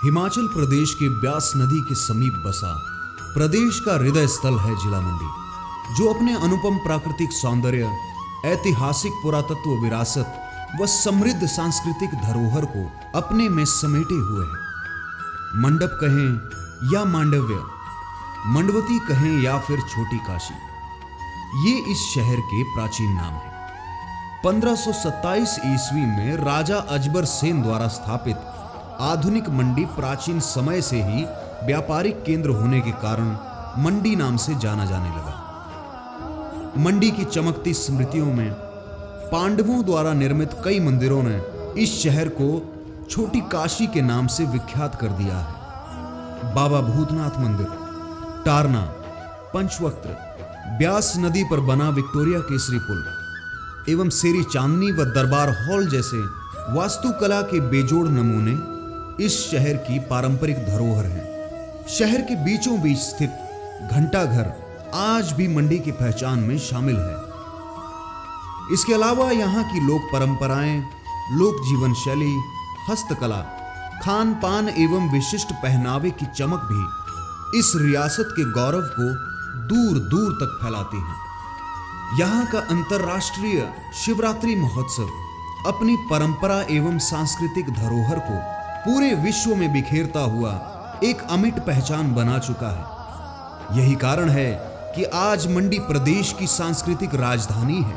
हिमाचल प्रदेश के ब्यास नदी के समीप बसा प्रदेश का हृदय स्थल है जिला मंडी, जो अपने अनुपम प्राकृतिक सौंदर्य, ऐतिहासिक पुरातत्व विरासत व समृद्ध सांस्कृतिक धरोहर को अपने में समेटे हुए है। मंडप कहें या मांडव्य, मंडवती कहें या फिर छोटी काशी, ये इस शहर के प्राचीन नाम है। 1527 ईस्वी में राजा अजबर सेन द्वारा स्थापित आधुनिक मंडी प्राचीन समय से ही व्यापारिक केंद्र होने के कारण मंडी नाम से जाना जाने लगा। मंडी की चमकती स्मृतियों में पांडवों द्वारा निर्मित कई मंदिरों ने इस शहर को छोटी काशी के नाम से विख्यात कर दिया है। बाबा भूतनाथ मंदिर, टारना, पंचवक्त्र, ब्यास नदी पर बना विक्टोरिया केसरी पुल एवं सेरी चांदनी व दरबार हॉल जैसे वास्तुकला के बेजोड़ नमूने इस शहर की पारंपरिक धरोहर हैं। शहर के बीचों बीच स्थित घंटाघर आज भी मंडी की पहचान में शामिल है। इसके अलावा यहाँ की लोक परंपराएं, लोक जीवन शैली, हस्तकला, खान पान एवं विशिष्ट पहनावे की चमक भी इस रियासत के गौरव को दूर दूर तक फैलाती हैं। यहाँ का अंतर्राष्ट्रीय शिवरात्रि महोत्सव अपनी परंपरा एवं सांस्कृतिक धरोहर को पूरे विश्व में बिखेरता हुआ एक अमिट पहचान बना चुका है। यही कारण है कि आज मंडी प्रदेश की सांस्कृतिक राजधानी है।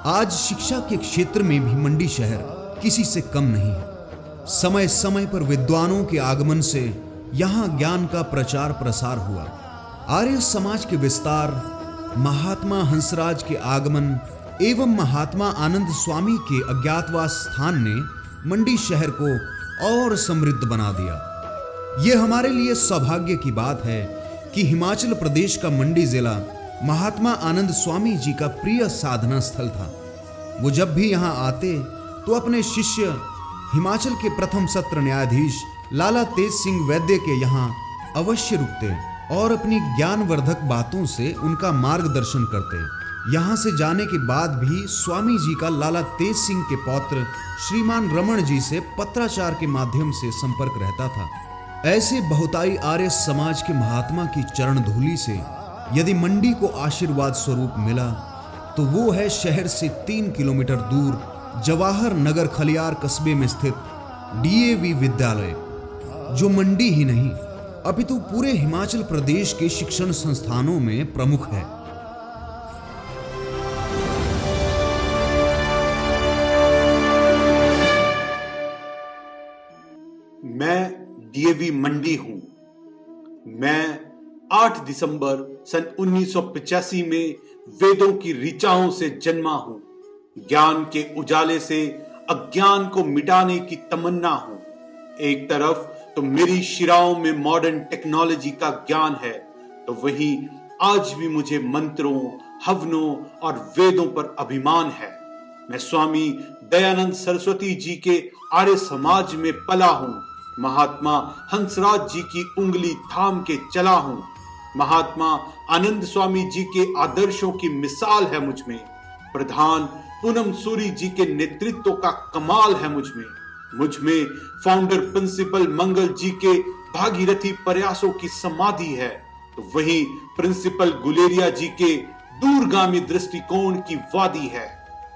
आज शिक्षा के क्षेत्र में भी मंडी शहर किसी से कम नहीं है। समय समय पर विद्वानों के आगमन से यहाँ ज्ञान का प्रचार प्रसार हुआ। आर्य समाज के विस्तार, महात्मा हंसराज के आगमन एवं महात्मा आनंद स्वामी के अज्ञातवास स्थान ने मंडी शहर को और समृद्ध बना दिया। यह हमारे लिए सौभाग्य की बात है कि हिमाचल प्रदेश का मंडी जिला महात्मा आनंद स्वामी जी का प्रिय साधना स्थल था। वो जब भी यहाँ आते तो अपने शिष्य हिमाचल के प्रथम सत्र न्यायाधीश लाला तेज सिंह वैद्य के यहाँ अवश्य रुकते और अपनी ज्ञानवर्धक बातों से उनका मार्गदर्शन करते। यहाँ से जाने के बाद भी स्वामी जी का लाला तेज सिंह के पौत्र श्रीमान रमन जी से पत्राचार के माध्यम से संपर्क रहता था। ऐसे बहुताई आर्य समाज के महात्मा की चरण धूलि से यदि मंडी को आशीर्वाद स्वरूप मिला तो वो है शहर से 3 किलोमीटर दूर जवाहर नगर खलियार कस्बे में स्थित DAV विद्यालय, जो मंडी ही नहीं अपितु पूरे हिमाचल प्रदेश के शिक्षण संस्थानों में प्रमुख है। मैं DAV मंडी हूं। मैं 8 दिसंबर सन 1985 में वेदों की ऋचाओं से जन्मा हूं। ज्ञान के उजाले से अज्ञान को मिटाने की तमन्ना हूं। एक तरफ तो मेरी शिराओं में मॉडर्न टेक्नोलॉजी का ज्ञान है, तो वहीं आज भी मुझे मंत्रों, हवनों और वेदों पर अभिमान है। मैं स्वामी दयानंद सरस्वती जी के आर्य समाज में पला हूं। महात्मा हंसराज जी की उंगली थाम के चला हूं। महात्मा आनंद स्वामी जी के आदर्शों की मिसाल है मुझ में। प्रधान पूनम सूरी जी के नेतृत्व का कमाल है मुझ में फाउंडर प्रिंसिपल मंगल जी के भागीरथी प्रयासों की समाधि है, तो वहीं प्रिंसिपल गुलेरिया जी के दूरगामी दृष्टिकोण की वादी है।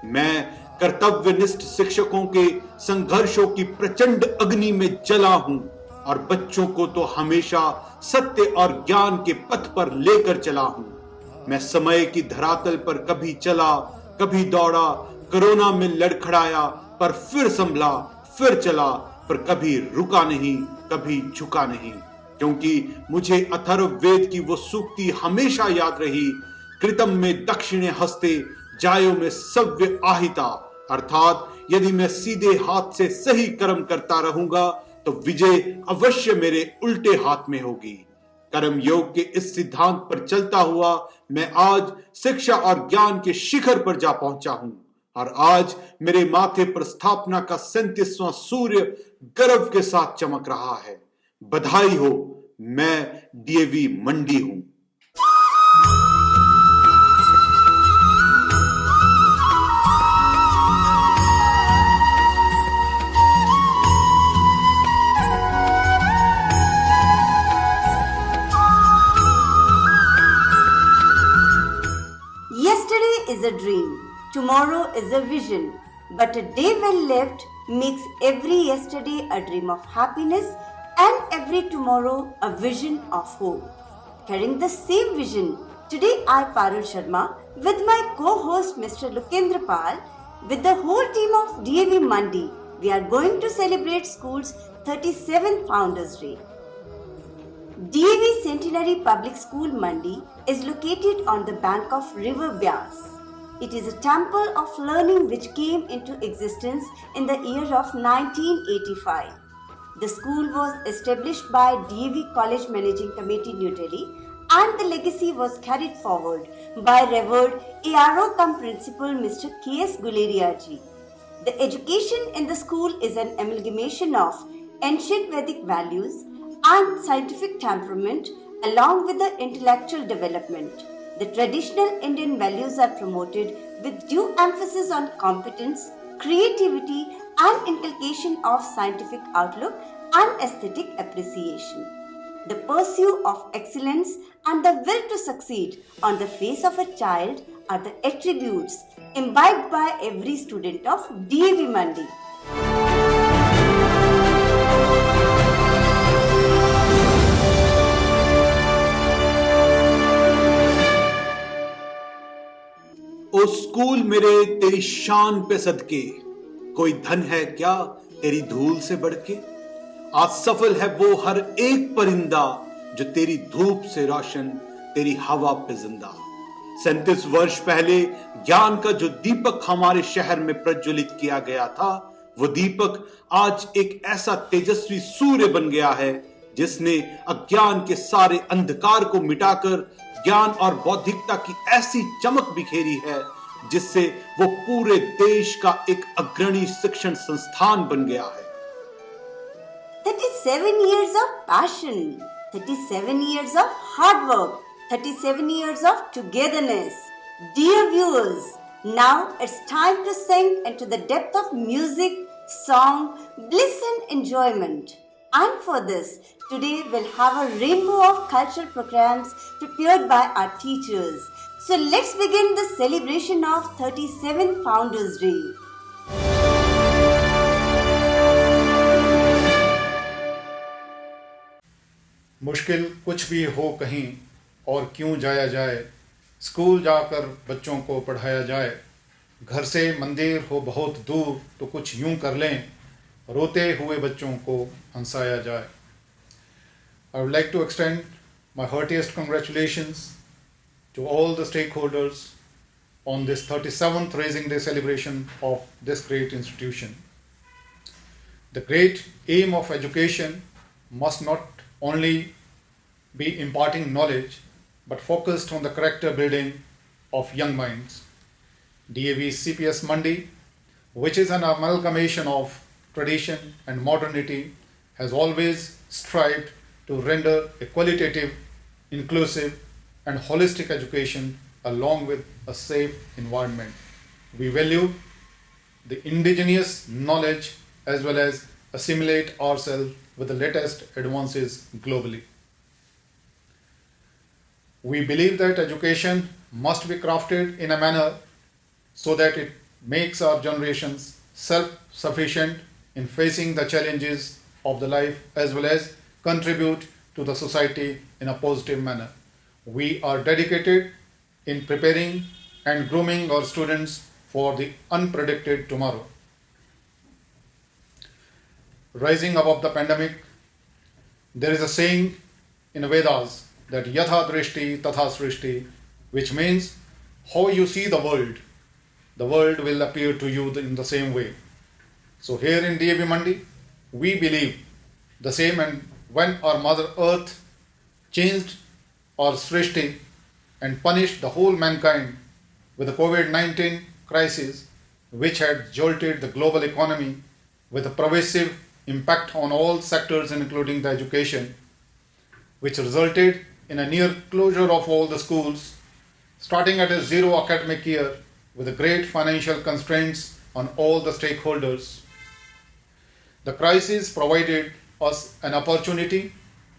मैं कर्तव्यनिष्ठ शिक्षकों के संघर्षों की प्रचंड अग्नि में जला हूं और बच्चों को तो हमेशा सत्य और ज्ञान के पथ पर लेकर चला हूं। मैं समय की धरातल पर कभी चला, कभी दौड़ा, कोरोना में लड़खड़ाया, पर फिर संभला, फिर चला, पर कभी रुका नहीं, कभी झुका नहीं, क्योंकि मुझे अथर्व वेद की वो सूक्ति हमेशा याद रही, कृतम में दक्षिणे हस्ते जायो में सव्य आहिता। अर्थात यदि मैं सीधे हाथ से सही कर्म करता रहूंगा तो विजय अवश्य मेरे उल्टे हाथ में होगी। कर्म योग के इस सिद्धांत पर चलता हुआ मैं आज शिक्षा और ज्ञान के शिखर पर जा पहुंचा हूं और आज मेरे माथे पर स्थापना का 37वां सूर्य गर्व के साथ चमक रहा है। बधाई हो, मैं DAV मंडी हूं। a dream, tomorrow is a vision, but a day well lived makes every yesterday a dream of happiness and every tomorrow a vision of hope. Carrying the same vision, today I, Parul Sharma, with my co-host Mr. Lukendra Pal, with the whole team of DAV Mandi, we are going to celebrate school's 37th Founders Day. DAV Centenary Public School Mandi is located on the bank of River Byas. It is a temple of learning which came into existence in the year of 1985. The school was established by DAV College Managing Committee, New Delhi, and the legacy was carried forward by Revered ARO cum Principal Mr. K.S. Guleria ji. The education in the school is an amalgamation of ancient Vedic values and scientific temperament along with the intellectual development. The traditional Indian values are promoted with due emphasis on competence, creativity, and inculcation of scientific outlook and aesthetic appreciation. The pursuit of excellence and the will to succeed on the face of a child are the attributes imbibed by every student of DAV Mandi. ओ school मेरे तेरी शान पे सदके, कोई धन है क्या तेरी धूल से बढ़ के। आज सफल है वो हर एक परिंदा जो तेरी धूप से रोशन, तेरी हवा पे जिंदा। 37 वर्ष पहले ज्ञान का जो दीपक हमारे शहर में प्रज्वलित किया गया था, वो दीपक आज एक ऐसा तेजस्वी सूर्य बन गया है जिसने अज्ञान के सारे अंधकार को मिटाकर ज्ञान और बौद्धिकता की ऐसी चमक बिखेरी है जिससे वो पूरे देश का एक अग्रणी शिक्षण संस्थान बन गया है। 37 years of passion, 37 years of hard work, 37 years of togetherness. Dear viewers, now it's time to sink into the depth of music, song, bliss and enjoyment. And for this, today we'll have a rainbow of cultural programs prepared by our teachers. So let's begin the celebration of 37th Founders Day. मुश्किल कुछ भी हो कहीं और क्यों जाया जाए, school जाकर बच्चों को पढ़ाया जाए। घर से मंदिर हो बहुत दूर तो कुछ यूं कर लें, रोते हुए बच्चों को हंसाया जाए। I would like to extend my heartiest congratulations to all the stakeholders on this 37th Raising Day celebration of this great institution. The great aim of education must not only be imparting knowledge but focused on the character building of young minds. DAV CPS Mandi, which is an amalgamation of tradition and modernity, has always strived to render a qualitative, inclusive and holistic education along with a safe environment. We value the indigenous knowledge as well as assimilate ourselves with the latest advances globally. We believe that education must be crafted in a manner so that it makes our generations self-sufficient in facing the challenges of the life as well as contribute to the society in a positive manner. We are dedicated in preparing and grooming our students for the unpredicted tomorrow. Rising above the pandemic, there is a saying in Vedas that Yatha Drishti Tatha Srishti, which means how you see the world will appear to you in the same way. So here in DAV Mandi, we believe the same, and when our Mother Earth changed our Srishti and punished the whole mankind with the COVID-19 crisis, which had jolted the global economy with a pervasive impact on all sectors including the education, which resulted in a near closure of all the schools, starting at a zero academic year with a great financial constraints on all the stakeholders. The crisis provided us an opportunity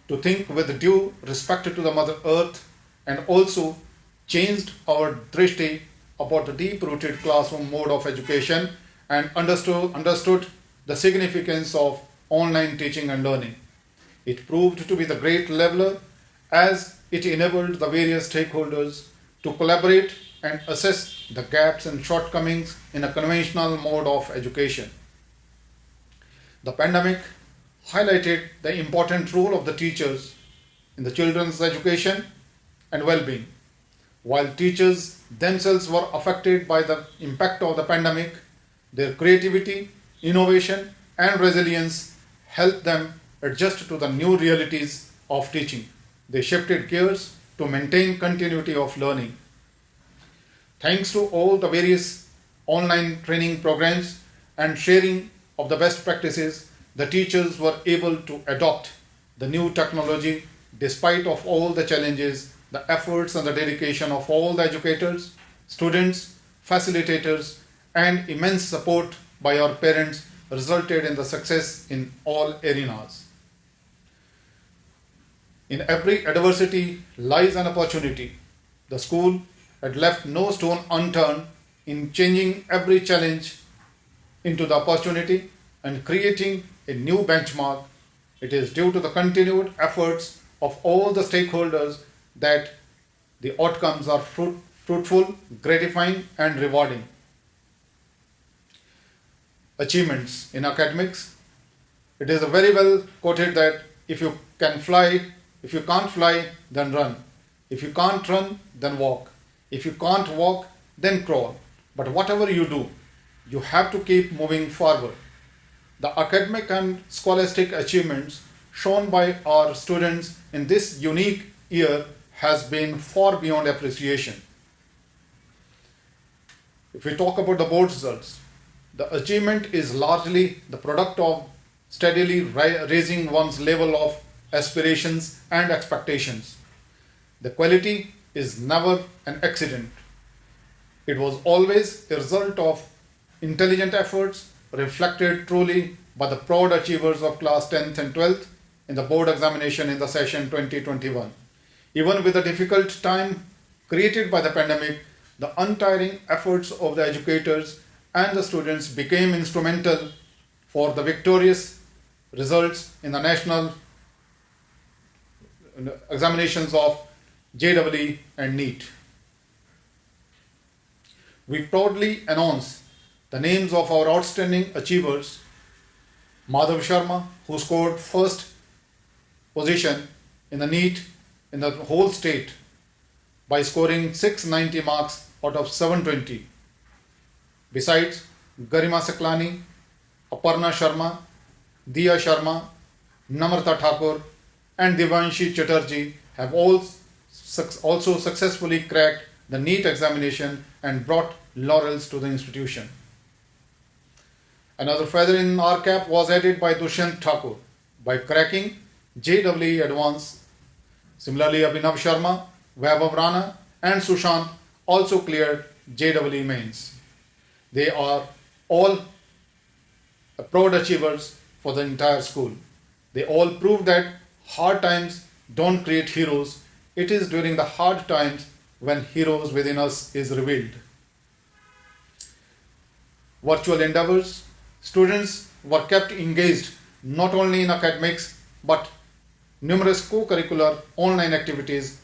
to think with due respect to the Mother Earth and also changed our drishti about the deep-rooted classroom mode of education and understood the significance of online teaching and learning. It proved to be the great leveler as it enabled the various stakeholders to collaborate and assess the gaps and shortcomings in a conventional mode of education. The pandemic highlighted the important role of the teachers in the children's education and well-being. While teachers themselves were affected by the impact of the pandemic, their creativity, innovation, and resilience helped them adjust to the new realities of teaching. They shifted gears to maintain continuity of learning. Thanks to all the various online training programs and sharing of the best practices, the teachers were able to adopt the new technology despite of all the challenges. The efforts and the dedication of all the educators, students, facilitators, and immense support by our parents resulted in the success in all arenas. In every adversity lies an opportunity. The school had left no stone unturned in changing every challenge into the opportunity and creating a new benchmark. It is due to the continued efforts of all the stakeholders that the outcomes are fruitful, gratifying, and rewarding. Achievements in academics. It is very well quoted that if you can't fly, then run. If you can't run, then walk. If you can't walk, then crawl. But whatever you do, you have to keep moving forward. The academic and scholastic achievements shown by our students in this unique year has been far beyond appreciation. If we talk about the board results, the achievement is largely the product of steadily raising one's level of aspirations and expectations. The quality is never an accident. It was always a result of intelligent efforts reflected truly by the proud achievers of class 10th and 12th in the board examination in the session 2021. Even with the difficult time created by the pandemic, the untiring efforts of the educators and the students became instrumental for the victorious results in the national examinations of JEE and NEET. We proudly announce the names of our outstanding achievers. Madhav Sharma, who scored first position in the NEET in the whole state by scoring 690 marks out of 720. Besides, Garima Saklani, Aparna Sharma, Diya Sharma, Namrata Thakur, and Divanshi Chatterjee have all also successfully cracked the NEET examination and brought laurels to the institution. Another feather in our cap was added by Dushyant Thakur by cracking JEE Advanced. Similarly, Abhinav Sharma, Vaibhav Rana, and Sushant also cleared JEE mains. They are all proud achievers for the entire school. They all prove that hard times don't create heroes. It is during the hard times when heroes within us is revealed. Virtual endeavors. Students were kept engaged not only in academics but numerous co-curricular online activities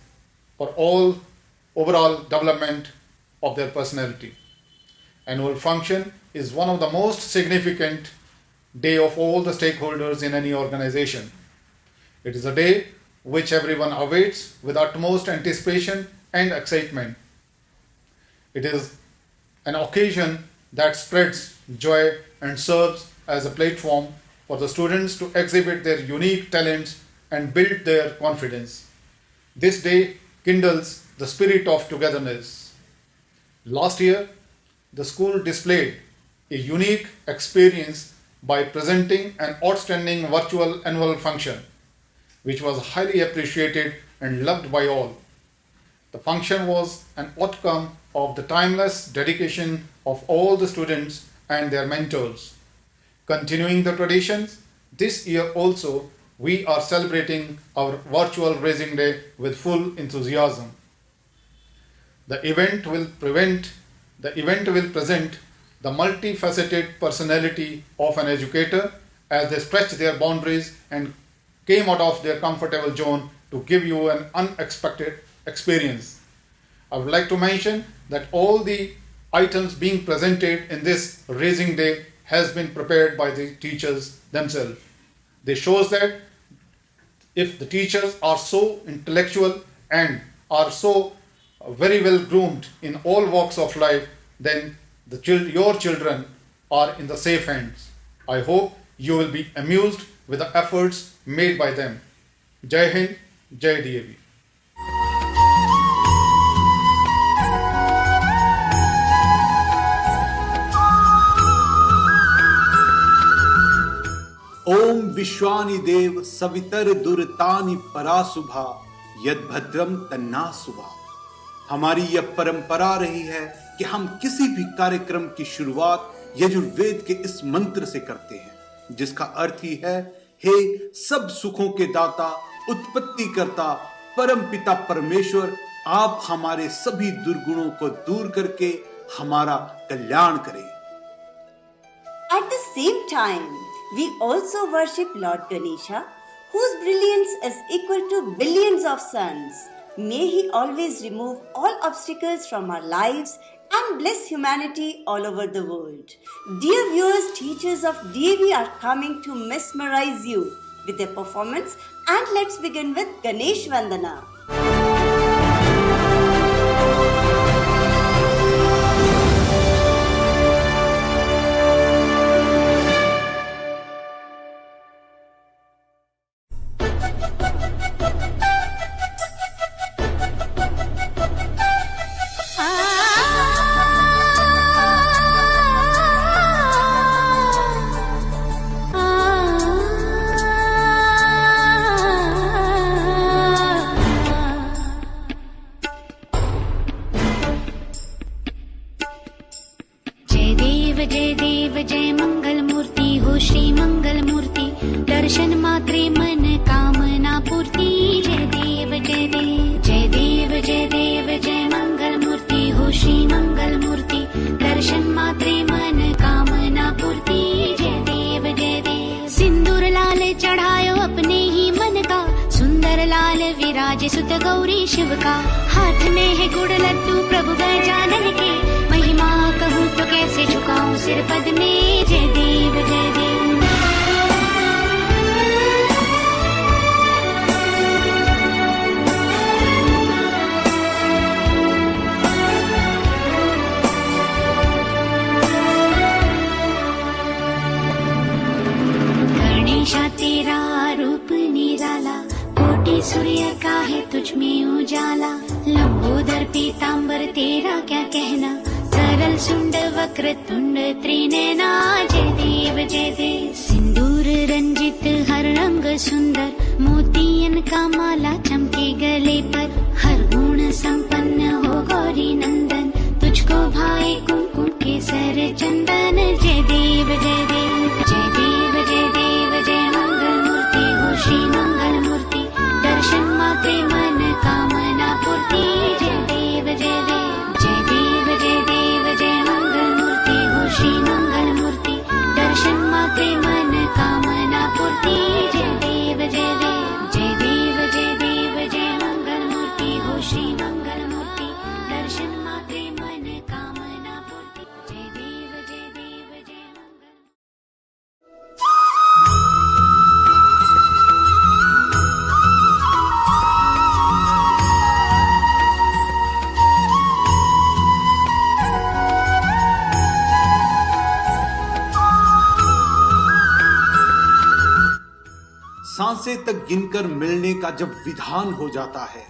for all overall development of their personality. Annual function is one of the most significant day of all the stakeholders in any organization. It is a day which everyone awaits with utmost anticipation and excitement. It is an occasion that spreads joy and serves as a platform for the students to exhibit their unique talents and build their confidence. This day kindles the spirit of togetherness. Last year, the school displayed a unique experience by presenting an outstanding virtual annual function, which was highly appreciated and loved by all. The function was an outcome of the timeless dedication of all the students and their mentors. Continuing the traditions, this year also we are celebrating our virtual Raising Day with full enthusiasm. The event will The event will present the multifaceted personality of an educator as they stretch their boundaries and came out of their comfortable zone to give you an unexpected experience. I would like to mention that all the items being presented in this Raising Day has been prepared by the teachers themselves. This shows that if the teachers are so intellectual and are so very well groomed in all walks of life, then your children are in the safe hands. I hope you will be amused with the efforts made by them. Jai Hind, Jai DAV. ओम विश्वानि देव सवितर दुरतानि परासुभा यद भद्रम तन्ना सुभा। हमारी यह परंपरा रही है कि हम किसी भी कार्यक्रम की शुरुआत यजुर्वेद के इस मंत्र से करते हैं, जिसका अर्थ ही है, हे सब सुखों के दाता, उत्पत्ति करता, परम पिता परमेश्वर, आप हमारे सभी दुर्गुणों को दूर करके हमारा कल्याण करें। At the same time, we also worship Lord Ganesha, whose brilliance is equal to billions of suns. May he always remove all obstacles from our lives and bless humanity all over the world. Dear viewers, teachers of DAV are coming to mesmerize you with their performance, and let's begin with Ganesh Vandana. जय देव जय मंगल मूर्ति हो श्री मंगल मूर्ति, दर्शन मात्रे मन कामना पूर्ति। जय देव जय देव जय देव जय देव जय मंगल मूर्ति हो श्री मंगल मूर्ति, दर्शन मात्रे मन कामना पूर्ति। जय देव जय देव। सिंदूर लाल चढ़ायो अपने ही मन का, सुंदर लाल विराज सुत गौरी शिव का। हाथ में है गुड़ लड्डू प्रभु गजानन के, महिमा कहूँ तो कैसे झुकाऊं सिर पद में। जय देव जय देव। गणेशा तेरा रूप निराला, कोटि सूर्य का है तुझ में उजाला। लंबोदर पीतांबर तेरा क्या कहना, सरल सुंड वक्र तुंड त्रिनयना। जय देव जय देव। सिंदूर रंजित हर रंग सुंदर, मोतियन का माला चमके गले पर। हर गुण संपन्न हो गौरी नंदन, तुझको भाए कुमकुम केसर चंदन। जय देव जय देव जय देव जय देव जय मंगल मूर्ति हो श्री मंगल मूर्ति, दर्शन मात्रे मन कामना पूर्ति। जय देव जय देव जय देव जय देव जय मंगल मूर्ति हो श्री मंगल मूर्ति, दर्शन मात्रे मन कामना पूर्ति। जय देव जय देव जय देव जय देव जय मंगल मूर्ति हो श्री मंगल मूर्ति, दर्शन मात्रे मन कामना पूर्ति। जय देव जय देव जय मंगल। सांसें तक गिनकर मिलने का जब विधान हो जाता है,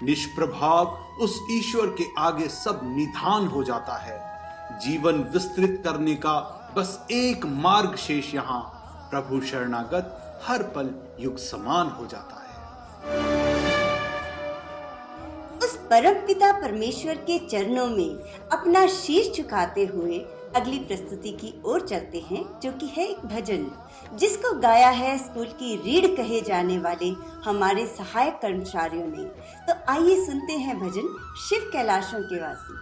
निष्प्रभाव उस ईश्वर के आगे सब निधान हो जाता है। जीवन विस्तृत करने का बस एक मार्ग शेष यहाँ, प्रभु शरणागत हर पल युग समान हो जाता है। उस परमपिता परमेश्वर के चरणों में अपना शीश झुकाते हुए अगली प्रस्तुति की ओर चलते हैं, जो कि है एक भजन, जिसको गाया है स्कूल की रीढ़ कहे जाने वाले हमारे सहायक कर्मचारियों ने। तो आइए सुनते हैं भजन शिव कैलाशों के वासी।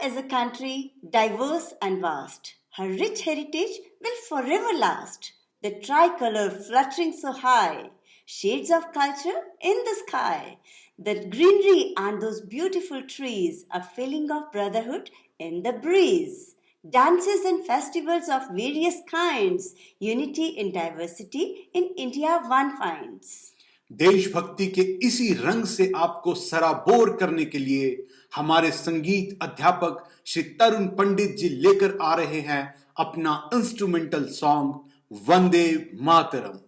is a country diverse and vast. Her rich heritage will forever last. The tricolor fluttering so high, shades of culture in the sky. The greenery and those beautiful trees, a feeling of brotherhood in the breeze. Dances and festivals of various kinds, unity in diversity in India one finds. देशभक्ति के इसी रंग से आपको सराबोर करने के लिए हमारे संगीत अध्यापक श्री तरुण पंडित जी लेकर आ रहे हैं अपना instrumental song Vande Mataram.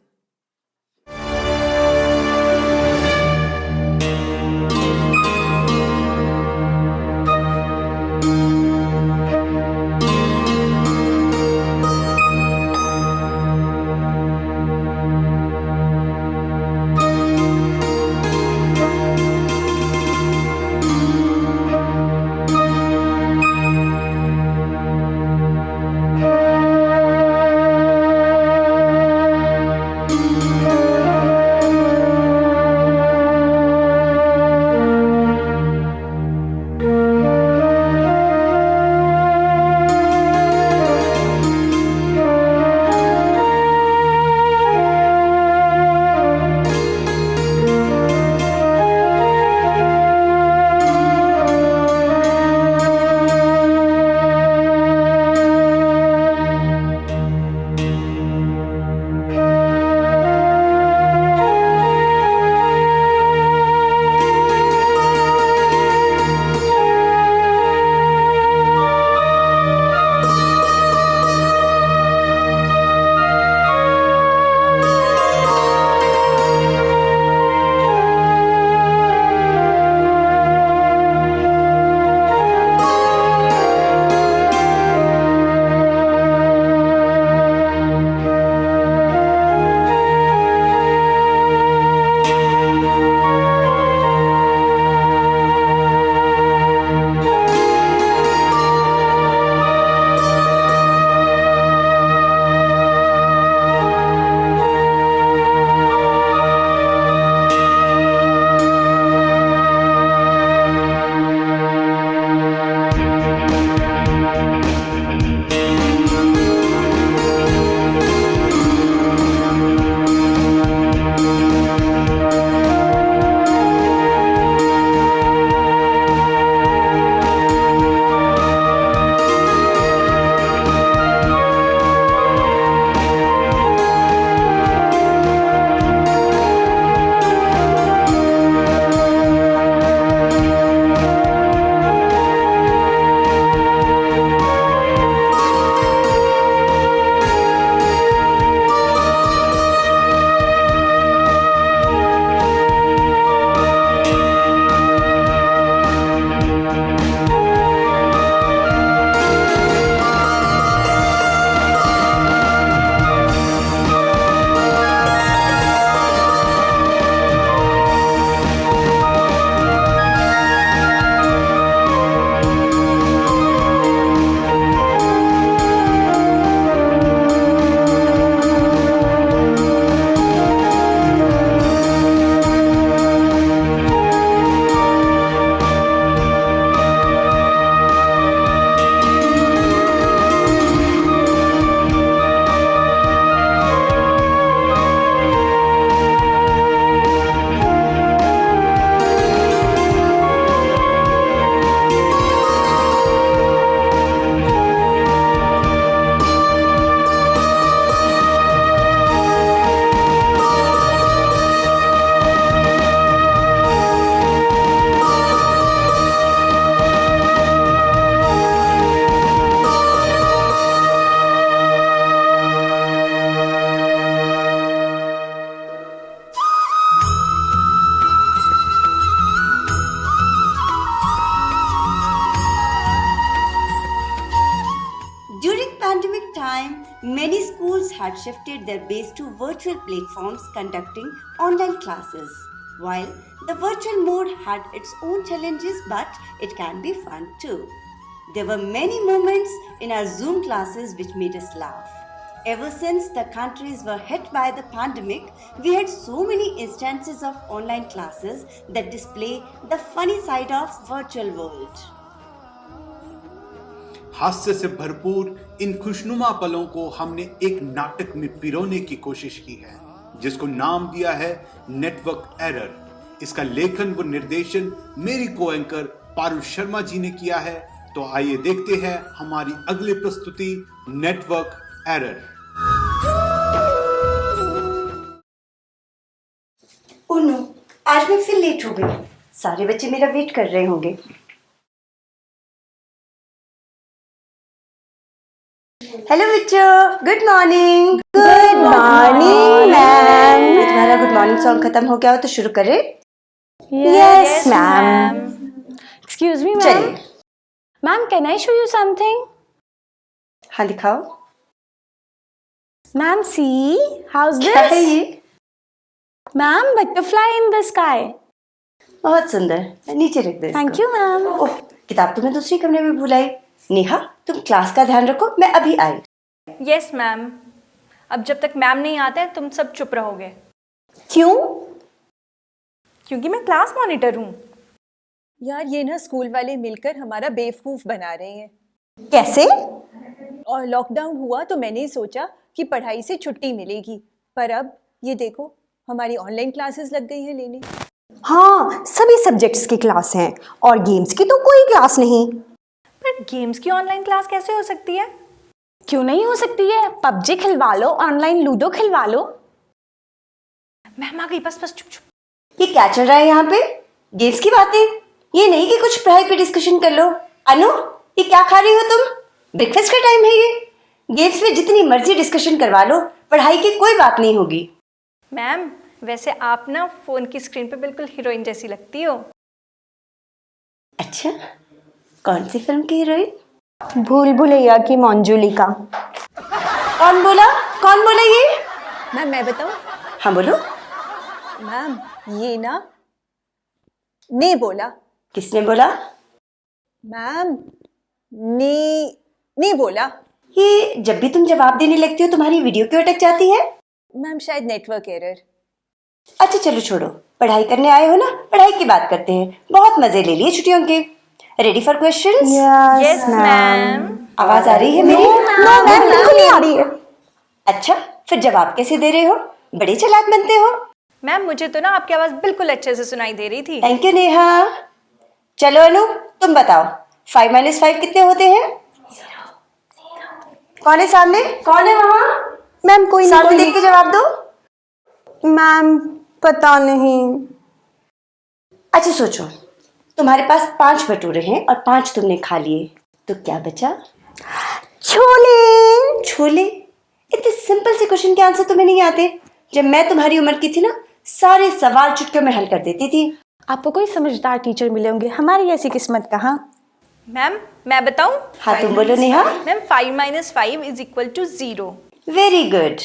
many schools had shifted their base to virtual platforms conducting online classes. While the virtual mode had its own challenges, but it can be fun too. There were many moments in our Zoom classes which made us laugh. Ever since the countries were hit by the pandemic, we had so many instances of online classes that display the funny side of virtual world. हास्य से भरपूर इन खुशनुमा पलों को हमने एक नाटक में पिरोने की कोशिश की है, जिसको नाम दिया है नेटवर्क एरर। इसका लेखन व निर्देशन मेरी को एंकर पारुल शर्मा जी ने किया है। तो आइए देखते हैं हमारी अगली प्रस्तुति नेटवर्क एरर। ओह नो, आज मैं फिर लेट हो गई। सारे बच्चे मेरा वेट कर रहे होंगे। हेलो बच्चों, good morning. Good morning ma'am. तुम्हारा गुड मॉर्निंग सॉन्ग खत्म हो गया हो तो शुरू करें? Yes, ma'am. Excuse me, ma'am. चलिए। Ma'am, can I show you something? हाँ दिखाओ। Ma'am, see? How's क्या है this? ये? Ma'am, butterfly in the sky. बहुत सुंदर। नीचे रख दो Thank इसको। you, ma'am. ओह, किताब तो मैं दूसरी कमरे में भूल आई। नेहा, तुम क्लास का ध्यान रखो, मैं अभी आई। Yes ma'am. अब जब तक मैम नहीं आते तुम सब चुप रहोगे, क्यों? क्योंकि मैं क्लास मॉनिटर हूँ। यार ये ना स्कूल वाले मिलकर हमारा बेवकूफ बना रहे हैं। कैसे? और लॉकडाउन हुआ तो मैंने ही सोचा कि पढ़ाई से छुट्टी मिलेगी, पर अब ये देखो हमारी ऑनलाइन क्लासेस लग गई हैं लेने। हाँ, सभी सब्जेक्ट्स की क्लास हैं और गेम्स की तो कोई क्लास नहीं। पर गेम्स की ऑनलाइन क्लास कैसे हो सकती है? क्यों नहीं हो सकती है? पबजी खिलवा लो, ऑनलाइन लूडो खिलवा लो। मैम आ गई, बस बस चुप चुप। ये क्या चल रहा है यहाँ पे? गेम्स की बातें? ये नहीं कि कुछ पढ़ाई पे डिस्कशन कर लो। अनु, ये क्या खा रही हो तुम? ब्रेकफास्ट का टाइम है ये। गेम्स में जितनी मर्जी डिस्कशन करवा लो, पढ़ाई की कोई बात नहीं होगी। मैम वैसे आप ना फोन की स्क्रीन पे बिल्कुल हीरोइन जैसी लगती हो। अच्छा, कौन सी फिल्म की हीरोइन? भूल भुलैया की मंजुलिका। कौन बोला? कौन बोला ये? मैम मैं बताऊं? हाँ बोलो। मैम ये ना ने बोला। किसने बोला? मैम ने बोला। ये जब भी तुम जवाब देने लगती हो तुम्हारी वीडियो क्यों अटक जाती है? मैम शायद नेटवर्क एरर। अच्छा चलो छोड़ो, पढ़ाई करने आए हो ना, पढ़ाई की बात करते हैं। बहुत मजे ले लिए छुट्टियों के। Ready for questions? Yes ma'am. आवाज आ रही है मेरी? नो मैम, बिल्कुल नहीं आ रही है। अच्छा, फिर जवाब कैसे दे रहे हो? बड़े चालाक बनते हो। मैम मुझे तो ना आपकी आवाज बिल्कुल अच्छे से सुनाई दे रही थी। Thank you Neha. चलो अनु, तुम बताओ 5 - 5 कितने होते हैं? कौन है सामने? कौन है वहाँ? मैम कोई सामने नहीं, देख के जवाब दो। मैम पता नहीं। अच्छा सोचो, तुम्हारे पास 5 भटूरे हैं और 5 तुमने खा लिए, तो क्या बचा? छोले। छोले? इतने सिंपल से क्वेश्चन के आंसर तुम्हें नहीं आते? जब मैं तुम्हारी उम्र की थी ना, सारे सवाल चुटकियों में हल कर देती थी। आपको कोई समझदार टीचर मिले होंगे, हमारी ऐसी किस्मत कहाँ। मैम मैं बताऊं? हाँ तुम बोलो नेहा। मैम 5 - 5 = 0। Very good.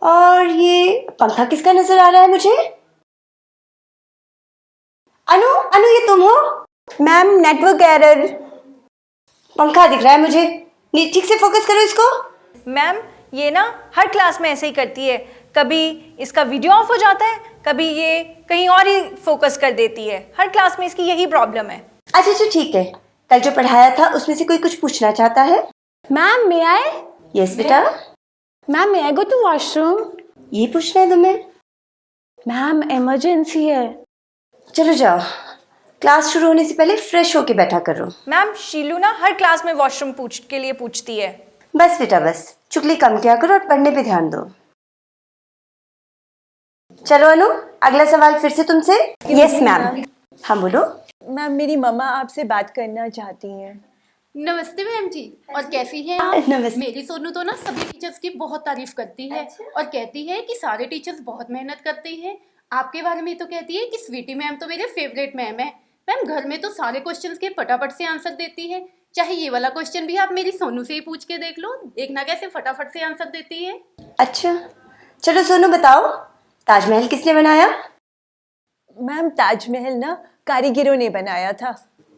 और ये पंखा किसका नजर आ रहा है मुझे? अनु, अनु ये तुम हो? Ma'am network error. पंखा दिख रहा है मुझे, ठीक से फोकस करो इसको। मैम ये ना हर क्लास में ऐसे ही करती है, कभी इसका वीडियो ऑफ हो जाता है, कभी ये कहीं और ही फोकस कर देती है। हर क्लास में इसकी यही प्रॉब्लम है। अच्छा अच्छा ठीक है, कल जो पढ़ाया था उसमें से कोई कुछ पूछना चाहता है? Ma'am may I? यस बेटा। Ma'am may I go to washroom? ये पूछना है तुम्हें? मैम इमरजेंसी है। चलो जाओ, क्लास शुरू होने से पहले फ्रेश होके बैठा करो। मैम शीलू ना हर क्लास में वॉशरूम के लिए पूछती है। बस बेटा बस, चुगली कम किया करो और पढ़ने पे ध्यान दो। चलो अनु, अगला सवाल फिर से तुमसे। Yes ma'am. हाँ बोलो। मैम मेरी मम्मा आपसे बात करना चाहती हैं। नमस्ते मैम जी, और कैसी हैं आप? नमस्ते। मेरी सोनू तो ना सभी टीचर्स की बहुत तारीफ करती है। और कहती है कि सारे टीचर्स बहुत मेहनत करते हैं। आपके बारे में तो कहती है कि स्वीटी मैम तो मेरे फेवरेट मैम है। मैम घर में तो सारे क्वेश्चंस के फटाफट से आंसर देती है। चाहे ये वाला क्वेश्चन भी आप मेरी सोनू से ही पूछ के देख लो, देखना कैसे फटाफट से आंसर देती है। अच्छा चलो सोनू बताओ, ताजमहल किसने बनाया? मैम ताजमहल ना कारीगरों ने बनाया था।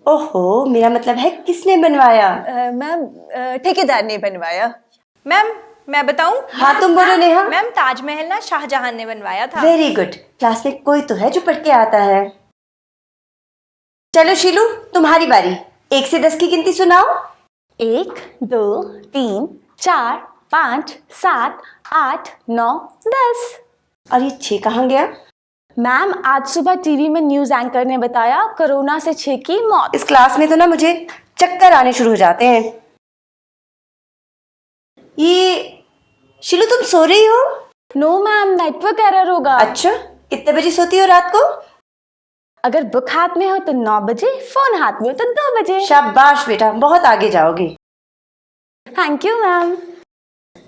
ओहो, मेरा मतलब है किसने बनवाया? मैम ठेकेदार ने बनवाया। मैम मैं बताऊं? हाँ तुम बोलो नेहा। मैम ताजमहल ना शाहजहां ने बनवाया था। वेरी गुड, क्लास में कोई तो है जो पढ़ के आता है। चलो शीलू तुम्हारी बारी, 1 से 10 की गिनती सुनाओ। 1 2 3 4 5 7 8 9 10। और ये 6 कहाँ गया? मैम आज सुबह टीवी में न्यूज एंकर ने बताया कोरोना से 6 की मौत। इस क्लास में तो ना मुझे चक्कर आने शुरू हो जाते हैं। ये शिलू, तुम सो रही हो? नो मैम, नेटवर्क एरर होगा। अच्छा, कितने बजे सोती हो रात को? अगर बुक हाथ में हो तो 9 बजे, फोन हाथ में हो तो 2 बजे। शाबाश बेटा, बहुत आगे जाओगी। Thank you ma'am.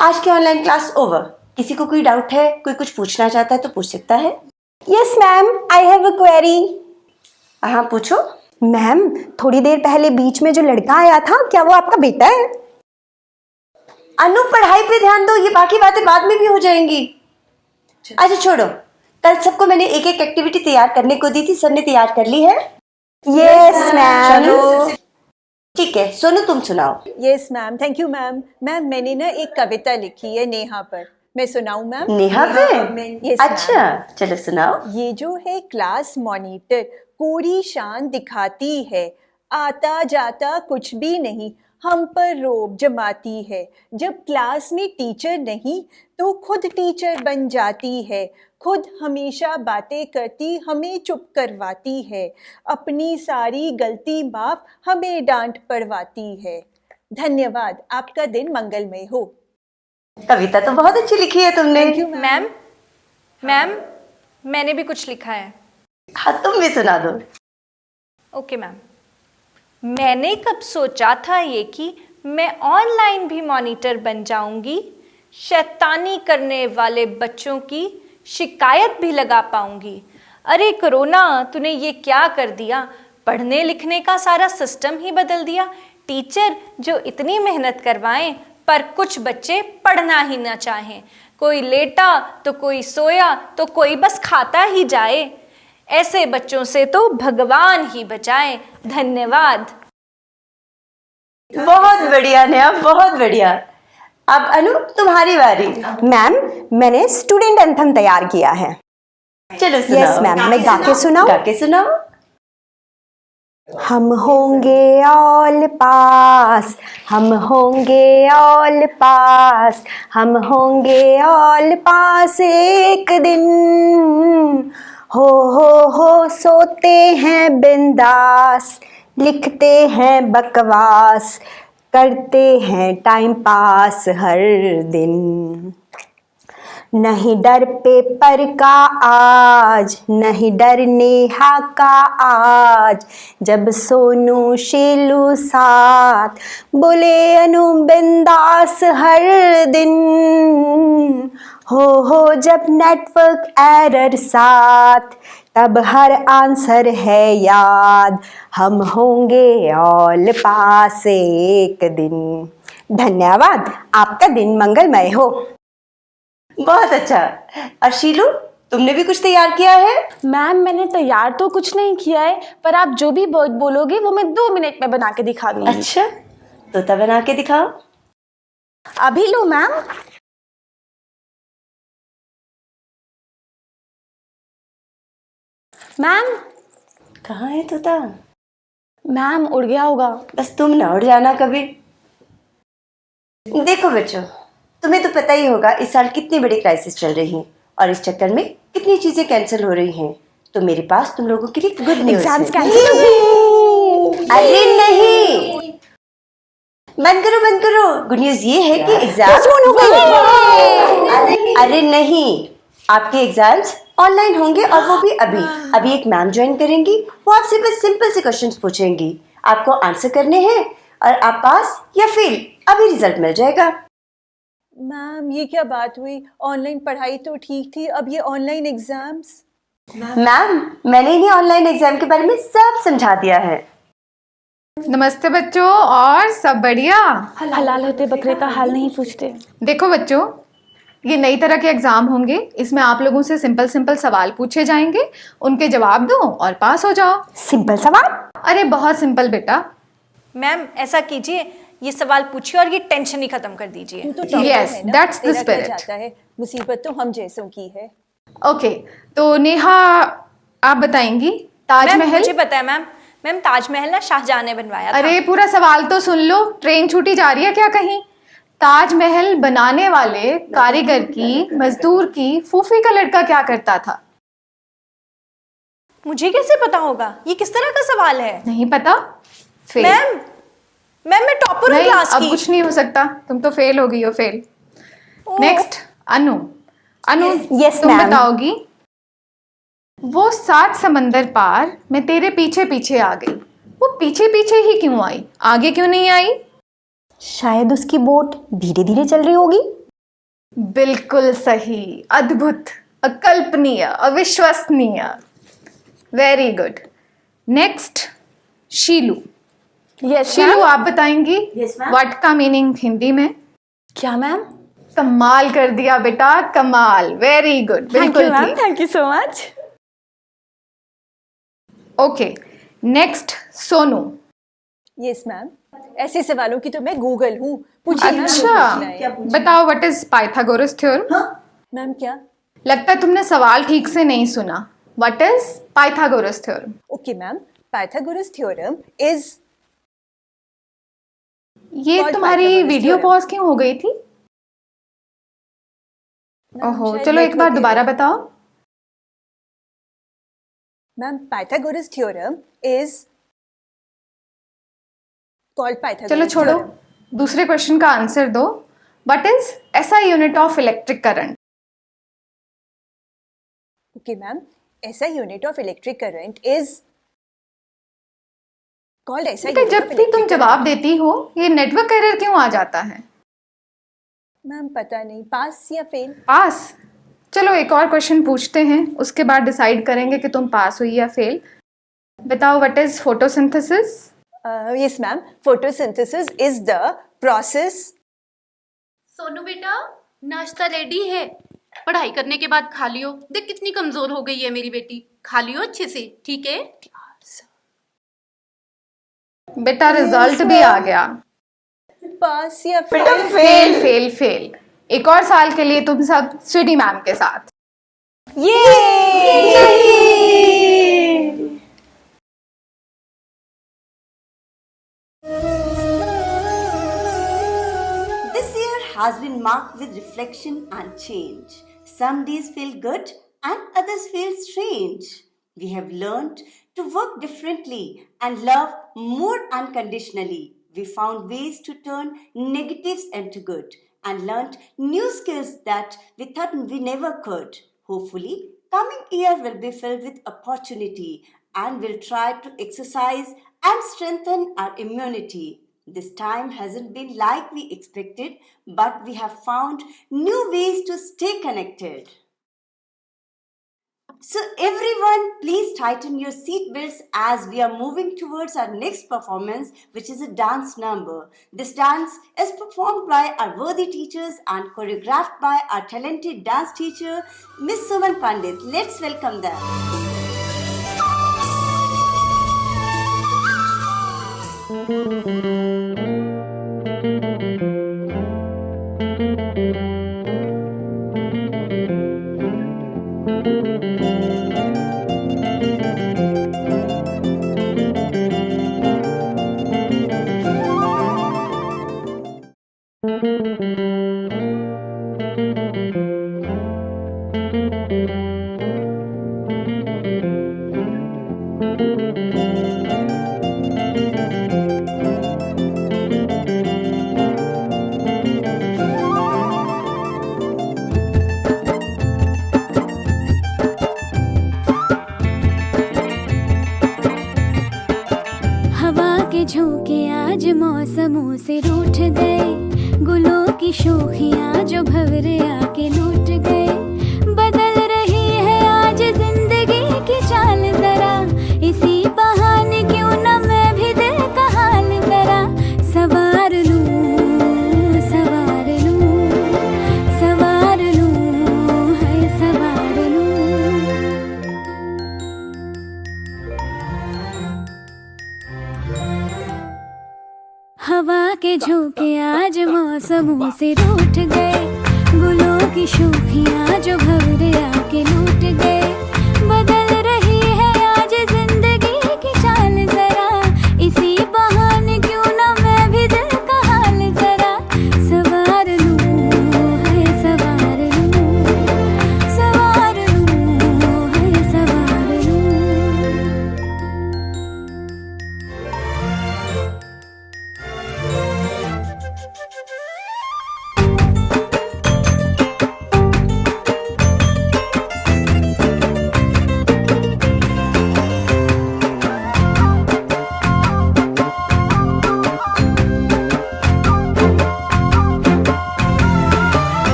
आज की ऑनलाइन क्लास ओवर। किसी को कोई डाउट है, कोई कुछ पूछना चाहता है तो पूछ सकता है। Yes ma'am, I have a query. हाँ पूछो। मैम, थोड़ी देर पहले बीच में जो लड़का आया था, क्या वो आपका बेटा है? अनु, पढ़ाई पे ध्यान दो, ये बाकी बातें बाद में भी हो जाएंगी। अच्छा छोड़ो, कल सबको मैंने एक एक एक्टिविटी तैयार करने को दी थी, सबने तैयार कर ली है? Yes ma'am. चलो ठीक है, सोनू तुम सुनाओ। Yes ma'am, thank you ma'am. Ma'am मैंने ना एक कविता लिखी है नेहा पर, मैं सुनाऊं मैम? नेहा पे? Yes, अच्छा चलो सुनाओ। ये जो है क्लास मॉनिटर कोरी शान दिखाती है, आता जाता कुछ भी नहीं, हम पर रोब जमाती है। जब क्लास में टीचर नहीं तो खुद टीचर बन जाती है, खुद हमेशा बातें करती हमें चुप करवाती है, अपनी सारी गलती माफ हमें डांट पड़वाती है। धन्यवाद, आपका दिन मंगलमय हो। कविता तो बहुत अच्छी लिखी है तुमने। थैंक यू मैम, मैम मैंने भी कुछ लिखा है। हाँ तुम भी सुना दो। Okay ma'am. मैंने कब सोचा था ये कि मैं ऑनलाइन भी मॉनिटर बन जाऊंगी, शैतानी करने वाले बच्चों की शिकायत भी लगा पाऊंगी। अरे कोरोना, तूने ये क्या कर दिया, पढ़ने लिखने का सारा सिस्टम ही बदल दिया। टीचर जो इतनी मेहनत करवाएं पर कुछ बच्चे पढ़ना ही ना चाहें, कोई लेटा तो कोई सोया तो कोई बस खाता ही जाए। ऐसे बच्चों से तो भगवान ही बचाए। धन्यवाद। बहुत बढ़िया नेहा, बहुत बढ़िया। अब अनु तुम्हारी बारी। मैम, मैंने स्टूडेंट एंथम तैयार किया है। चलो सुनाओ। यस मैम, मैं गा के सुनाऊं? गा के सुनाओ। हम होंगे ऑल पास, हम होंगे ऑल पास, हम होंगे ऑल पास एक दिन। हो सोते हैं बिंदास, लिखते हैं बकवास, करते हैं टाइम पास हर दिन। नहीं डर पेपर का आज, नहीं डर नेहा का आज, जब सोनू शीलू साथ बोले अनु बिंदास हर दिन। हो जब नेटवर्क एरर साथ, तब हर आंसर है याद, हम होंगे ऑल पास एक दिन। धन्यवाद, आपका दिन मंगलमय हो। बहुत अच्छा। और शीलू, तुमने भी कुछ तैयार किया है? मैम मैंने तैयार तो कुछ नहीं किया है, पर आप जो भी वर्ड बोलोगे वो मैं 2 मिनट में बना के दिखा दूंगी। अच्छा, तोता बना के दिखाओ। अभी लो मैम। मैम कहाँ है तोता? मैम उड़ गया होगा। बस तुम ना उड़ जाना कभी। देखो बच्चों, तुम्हें तो पता ही होगा इस साल कितनी बड़ी क्राइसिस चल रही है और इस चक्कर में कितनी चीजें कैंसिल हो रही हैं। तो मेरे पास तुम लोगों के लिए गुड न्यूज़ एग्जाम्स है। कैंसिल हो गए। अरे नहीं, बंद करो। गुड न्यूज ये है कि एग्जाम हो गए। अरे नहीं, आपके एग्जाम्स ऑनलाइन होंगे और वो भी अभी एक मैम ज्वाइन करेंगी। वो आपसे बस सिंपल से क्वेश्चंस पूछेंगी, आपको आंसर करने हैं और आप पास या फेल अभी रिजल्ट मिल जाएगा। मैम ये क्या बात हुई? ऑनलाइन पढ़ाई तो ठीक थी, अब ये ऑनलाइन एग्जाम्स। मैम मैंने इन्हें ऑनलाइन एग्जाम के बारे में सब समझा दिया है। नमस्ते बच्चों, और सब बढ़िया? हलाल होते बकरे का हाल नहीं पूछते। देखो बच्चों, ये नई तरह के एग्जाम होंगे, इसमें आप लोगों से सिंपल सवाल पूछे जाएंगे, उनके जवाब दो और पास हो जाओ। सिंपल सवाल? अरे बहुत सिंपल बेटा। मैम ऐसा कीजिए, ये सवाल पूछिए और ये टेंशन ही खत्म कर दीजिए। तू तो टॉपर Yes, है ना, that's the तेरा क्या spirit. जाता है, मुसीबत तो हम जैसों की है। ओके, तो नेहा आप बताएंगी मैम ताजमहल। मुझे पता है मैम, मैम ताजमहल ना शाहजहां ने बनवाया था। अरे पूरा सवाल तो सुन लो, ट्रेन छूटी जा रही है क्या कहीं? ताजमहल बनाने वाले कारीगर की, मजदूर की फूफी का लड़का क्या करता था? मुझे कैसे पता होगा? ये किस तरह का सवाल है? नहीं पता? फेल। मैम मैं टॉपर हूँ नहीं, क्लास अब की। कुछ नहीं हो सकता, तुम तो फेल हो गई हो, फेल। नेक्स्ट अनु। अनु Yes, तुम ma'am. बताओगी, वो 7 समंदर पार मैं तेरे पीछे पीछे आ गई, वो पीछे पीछे ही क्यों आई, आगे क्यों नहीं आई? शायद उसकी बोट धीरे धीरे चल रही होगी। बिल्कुल सही, अद्भुत, अकल्पनीय, अविश्वसनीय। Very good. नेक्स्ट शीलू। यस शीलू आप बताएंगी Yes, ma'am. व्हाट का मीनिंग हिंदी में? क्या मैम? कमाल कर दिया बेटा, कमाल, वेरी गुड, बिल्कुल ठीक। Thank you so much. Okay, next Sonu. Yes ma'am, ऐसे सवालों की तो मैं गूगल हूँ, पूछिए मैम, जो अच्छा, पूछना है। बताओ what is Pythagoras theorem? Ma'am क्या? लगता है तुमने सवाल ठीक से नहीं सुना। What is Pythagoras theorem? Okay ma'am, Pythagoras theorem is. ये Called तुम्हारी Pythagoras वीडियो theorem. पॉज क्यों हो गई थी? ओहो, चलो एक बार दोबारा बताओ। Ma'am Pythagoras theorem is called Pythagoras. चलो छोड़ो, दूसरे क्वेश्चन का आंसर दो। What is SI unit of electric current? Okay ma'am, SI unit of electric current is called ऐसा बेटा जब भी तुम जवाब देती हो ये नेटवर्क एरर क्यों आ जाता है? मैम पता नहीं, पास या फेल? पास। चलो एक और क्वेश्चन पूछते हैं, उसके बाद डिसाइड करेंगे कि तुम पास हुई या फेल। बताओ what is photosynthesis? Yes ma'am, photosynthesis is the process. Sonu बेटा नाश्ता रेडी है, पढ़ाई करने के बाद खा लियो। देख कितनी कमजोर हो गई है मेरी बेटी, खा लियो अच्छे से, ठीक है? बेटा रिजल्ट भी आ गया। पास या फेल? Fail fail fail. एक और साल के लिए तुम सब स्वीटी मैम के साथ। This year has been marked with reflection and change. Some days feel good and others feel strange. We have learned to work differently and love more unconditionally. We found ways to turn negatives into good and learned new skills that we thought we never could. Hopefully, coming year will be filled with opportunity and we'll try to exercise and strengthen our immunity. This time hasn't been like we expected, but we have found new ways to stay connected. So everyone, please tighten your seatbelts as we are moving towards our next performance, which is a dance number. This dance is performed by our worthy teachers and choreographed by our talented dance teacher, Miss Suman Pandit. Let's welcome them. हवा के झोंके आज मौसमों से रूठ गए, गुलों की शोखियां जो भंवरे आके लूट गए। बदल रही है आज जिंदगी की चाल जरा, इसी बहाने क्यों न मैं भी दिल का हाल जरा सवार लूं, सवार लूं, सवार लूं, है सवार लूं। हवा के झोंके आज मौसमों से रूठ गए, गुलों की शोखियां जो भंवरे आके लूट गए। बदल रही है आज जिंदगी की चाल जरा,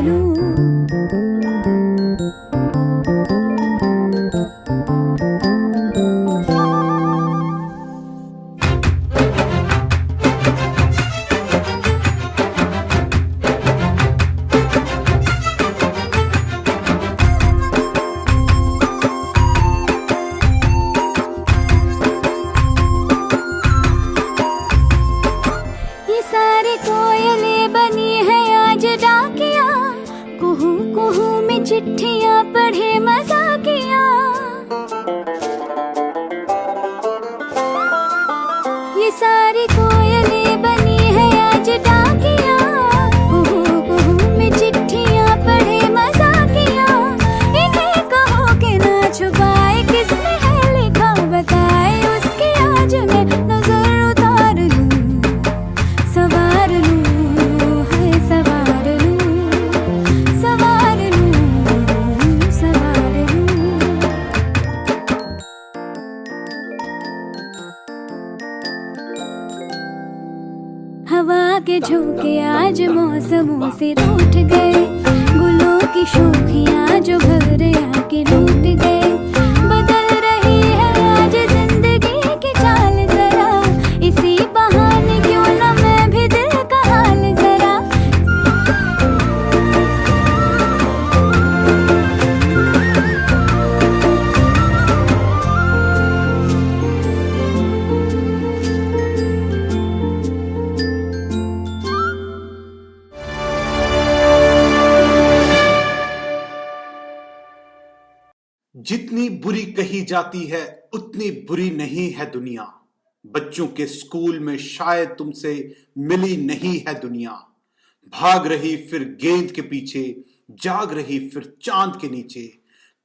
लूं। चिट्ठियां पढ़े मजा किया, ये सारी कोयलें बनी है आज डाकिया, कुहू कुहू में चिट्ठियां पढ़े मजा किया। इन्हें कहो कि ना छुपाए किसने है लिखा बताए, उसकी आज मैं नजर उतार लूं, सवार लूं, है सवार लूं, सवार लूं, सवार लूं। हवा के झोंके आज मौसमों से रूठ गए, गुलों की शोखियां जो घर आके लूट गए। बदल रही है आज जिंदगी की चाल जरा, इसी बहाने क्यों ना मैं भी दिल का हाल जरा। जितनी बुरी कही जाती है उतनी बुरी नहीं है दुनिया। बच्चों के स्कूल में शायद तुमसे मिली नहीं है दुनिया। भाग रही फिर गेंद के पीछे, जाग रही फिर चांद के नीचे।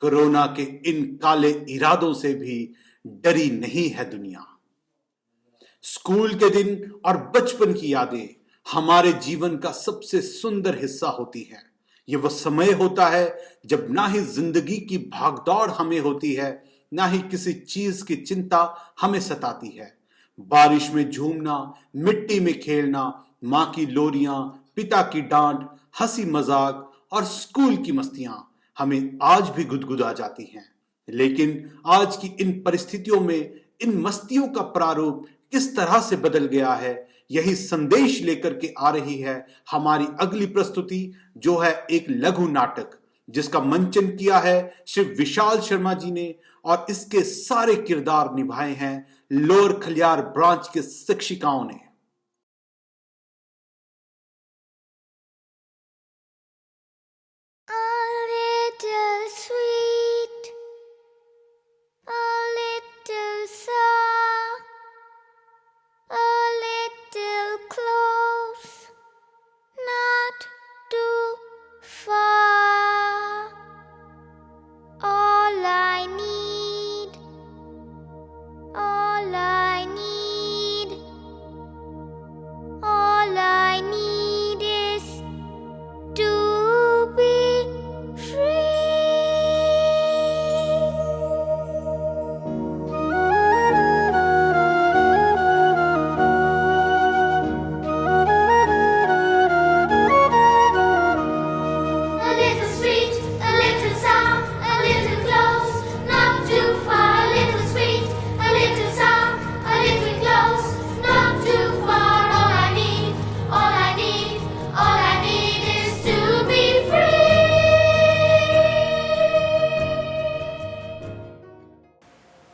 कोरोना के इन काले इरादों से भी डरी नहीं है दुनिया। स्कूल के दिन और बचपन की यादें हमारे जीवन का सबसे सुंदर हिस्सा होती है। ये वो समय होता है जब ना ही जिंदगी की भागदौड़ हमें होती है, ना ही किसी चीज की चिंता हमें सताती है। बारिश में झूमना, मिट्टी में खेलना, माँ की लोरियां, पिता की डांट, हंसी मजाक और स्कूल की मस्तियां हमें आज भी गुदगुदा जाती हैं। लेकिन आज की इन परिस्थितियों में इन मस्तियों का प्रारूप किस तरह से बदल गया है, यही संदेश लेकर के आ रही है हमारी अगली प्रस्तुति, जो है एक लघु नाटक जिसका मंचन किया है श्री विशाल शर्मा जी ने, और इसके सारे किरदार निभाए हैं लोअर खलियार ब्रांच के शिक्षिकाओं ने।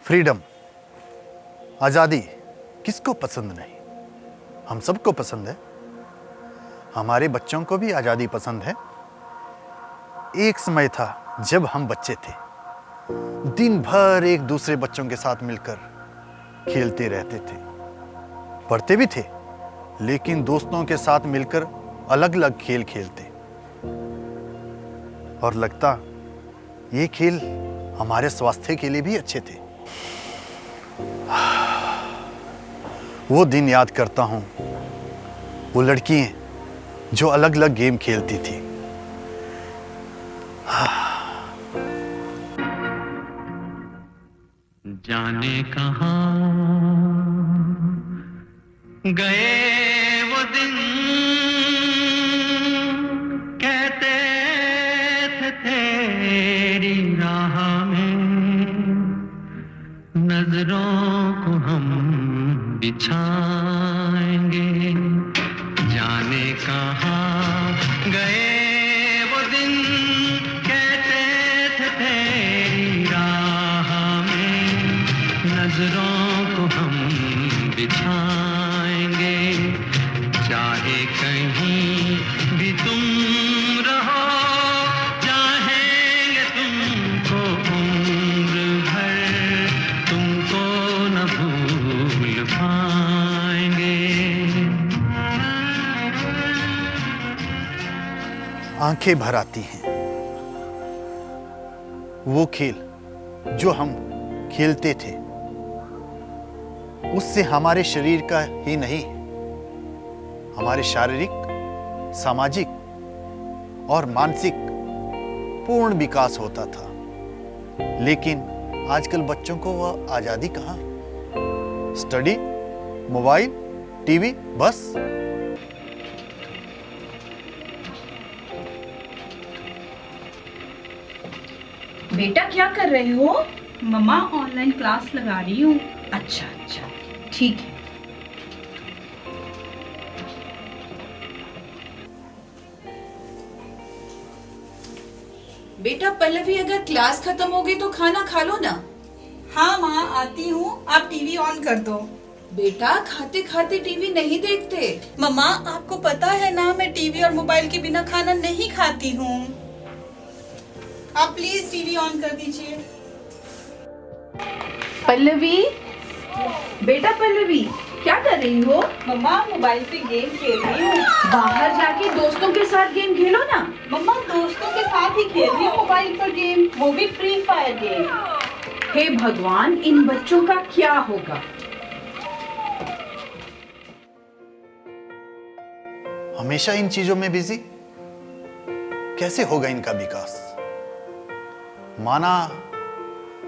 फ्रीडम, आज़ादी किसको पसंद नहीं, हम सबको पसंद है। हमारे बच्चों को भी आज़ादी पसंद है। एक समय था जब हम बच्चे थे, दिन भर एक दूसरे बच्चों के साथ मिलकर खेलते रहते थे, पढ़ते भी थे, लेकिन दोस्तों के साथ मिलकर अलग अलग खेल खेलते, और लगता ये खेल हमारे स्वास्थ्य के लिए भी अच्छे थे। वो दिन याद करता हूं, वो लड़कियां जो अलग अलग गेम खेलती थी। जाने कहां गए वो दिन, कहते कहाँ गए वो दिन, कहते थे तेरी राह में नजरों को हम बिछाएंगे, चाहे कहीं भी तुम रहो, चाहेंगे तुमको उम्र भर, तुमको न भूल पाएंगे। आंखें भर आती हैं वो खेल जो हम खेलते थे, उससे हमारे शरीर का ही नहीं, हमारे शारीरिक, सामाजिक और मानसिक पूर्ण विकास होता था। लेकिन आजकल बच्चों को वह आजादी कहाँ? स्टडी, मोबाइल, टीवी, बस। बेटा क्या कर रहे हो? मम्मा ऑनलाइन क्लास लगा रही हूँ। अच्छा अच्छा ठीक है। बेटा पल्लवी, अगर क्लास खत्म हो गई तो खाना खा लो ना। हाँ माँ आती हूँ, आप टीवी ऑन कर दो। बेटा खाते खाते टीवी नहीं देखते। मम्मा आपको पता है ना, मैं टीवी और मोबाइल के बिना खाना नहीं खाती हूँ। आप प्लीज टीवी ऑन कर दीजिए। पल्लवी, बेटा पल्लवी क्या कर रही हो? मम्मा मोबाइल पे गेम खेल रही हूँ। बाहर जाके दोस्तों के साथ गेम खेलो ना। मम्मा दोस्तों के साथ ही खेल रही हूँ मोबाइल पर गेम, वो भी फ्री फायर गेम। हे भगवान, इन बच्चों का क्या होगा? हमेशा इन चीजों में बिजी, कैसे होगा इनका विकास? माना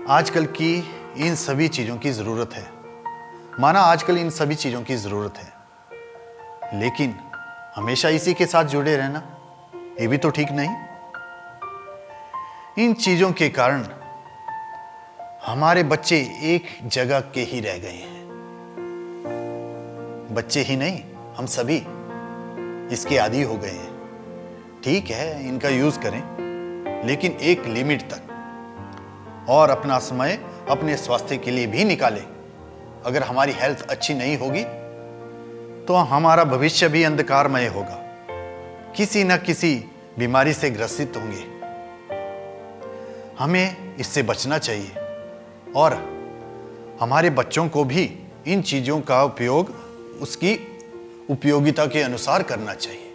आजकल की इन सभी चीजों की जरूरत है, माना आजकल इन सभी चीजों की जरूरत है, लेकिन हमेशा इसी के साथ जुड़े रहना ये भी तो ठीक नहीं। इन चीजों के कारण हमारे बच्चे एक जगह के ही रह गए हैं। बच्चे ही नहीं, हम सभी इसके आदी हो गए हैं। ठीक है, इनका यूज करें, लेकिन एक लिमिट तक, और अपना समय अपने स्वास्थ्य के लिए भी निकालें। अगर हमारी हेल्थ अच्छी नहीं होगी तो हमारा भविष्य भी अंधकारमय होगा, किसी न किसी बीमारी से ग्रसित होंगे। हमें इससे बचना चाहिए और हमारे बच्चों को भी इन चीजों का उपयोग उसकी उपयोगिता के अनुसार करना चाहिए।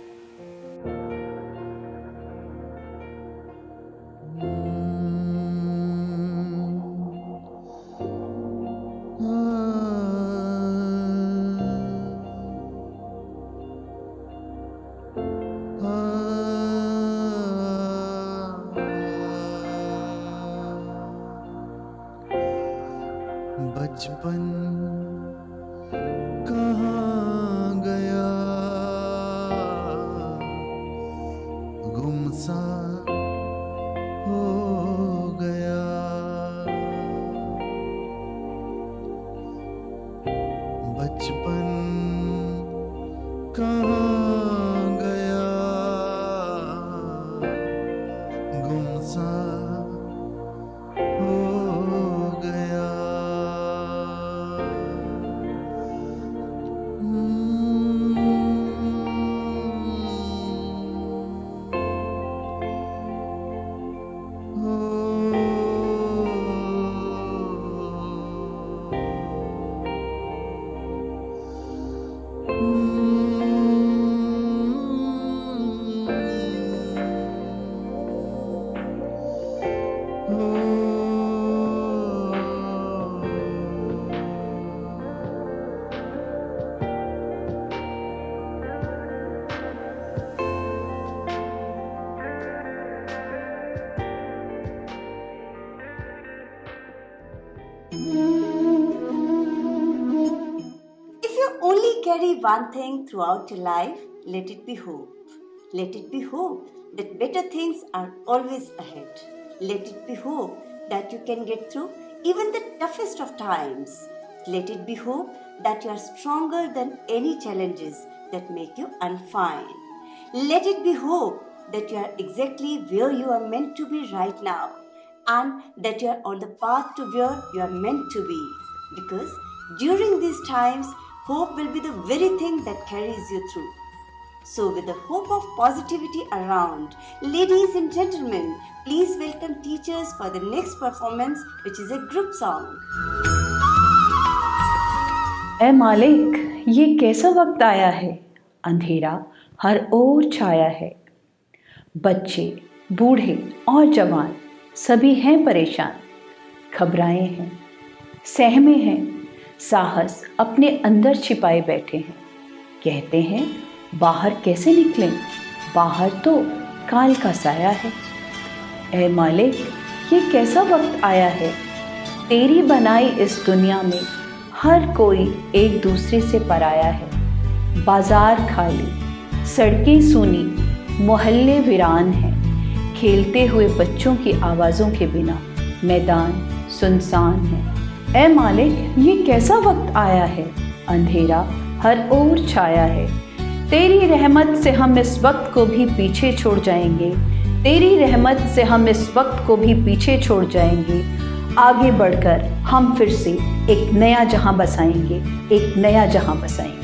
बचपन कहाँ गया, गुमसा हो गया। बचपन कहाँ गया, गुमसा हो गया। Carry one thing throughout your life, let it be hope. Let it be hope that better things are always ahead. Let it be hope that you can get through even the toughest of times. Let it be hope that you are stronger than any challenges that make you unfine. Let it be hope that you are exactly where you are meant to be right now, and that you are on the path to where you are meant to be. Because during these times, hope will be the very thing that carries you through. So with the hope of positivity around, ladies and gentlemen, please welcome teachers for the next performance, which is a group song. ऐ मालिक, ये कैसा वक्त आया है, अंधेरा हर ओर छाया है। बच्चे, बूढ़े और जवान सभी हैं परेशान, घबराए हैं, सहमे हैं, साहस अपने अंदर छिपाए बैठे हैं। कहते हैं बाहर कैसे निकलें, बाहर तो काल का साया है। ऐ मालिक, ये कैसा वक्त आया है, तेरी बनाई इस दुनिया में हर कोई एक दूसरे से पराया है। बाजार खाली, सड़कें सूनी, मोहल्ले वीरान हैं। खेलते हुए बच्चों की आवाज़ों के बिना मैदान सुनसान है। ऐ मालिक, ये कैसा वक्त आया है, अंधेरा हर ओर छाया है। तेरी रहमत से हम इस वक्त को भी पीछे छोड़ जाएंगे, तेरी रहमत से हम इस वक्त को भी पीछे छोड़ जाएंगे। आगे बढ़कर हम फिर से एक नया जहां बसाएंगे, एक नया जहां बसाएंगे।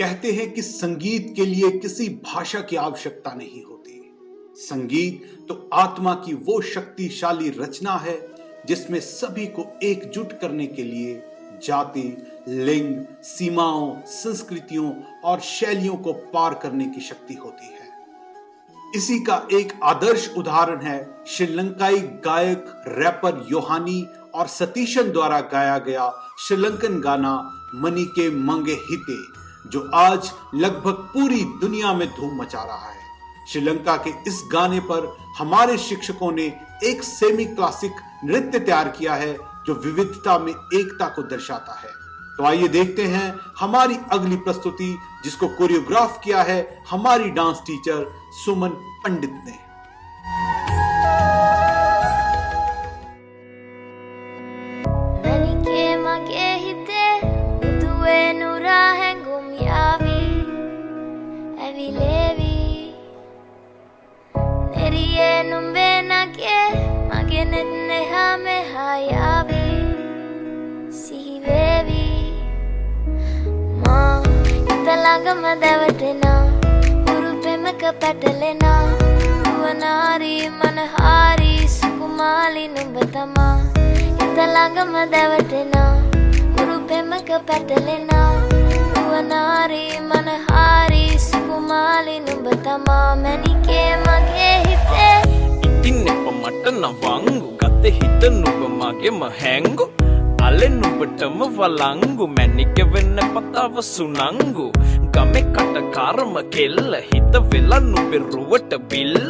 कहते हैं कि संगीत के लिए किसी भाषा की आवश्यकता नहीं होती। संगीत तो आत्मा की वो शक्तिशाली रचना है जिसमें सभी को एकजुट करने के लिए जाति, लिंग, सीमाओं, संस्कृतियों और शैलियों को पार करने की शक्ति होती है। इसी का एक आदर्श उदाहरण है श्रीलंकाई गायक, रैपर योहानी और सतीशन द्वारा गाया गया श्रीलंकन गाना मनी के मंगे हिते, जो आज लगभग पूरी दुनिया में धूम मचा रहा है। श्रीलंका के इस गाने पर हमारे शिक्षकों ने एक सेमी क्लासिक नृत्य तैयार किया है जो विविधता में एकता को दर्शाता है। तो आइए देखते हैं हमारी अगली प्रस्तुति, जिसको कोरियोग्राफ किया है हमारी डांस टीचर सुमन पंडित ने। Madhavatena, Urupemaka Patalena, Uvanari, Manahari, Sukumali, Numbatama, Italanga Madhavatena, Urupemaka Patalena, Uvanari, Manahari, Sukumali, Numbatama, Manike Mage Hite. Itinnepa Matana Vangu, Gate Hita Nubamage Mahango. අලෙ නුඹටම වලංගු මැනික වෙන්න පතාව සුනංගු ගමේ කටකාරම කෙල්ල හිත වෙලා නුඹෙරුවට බිල්ල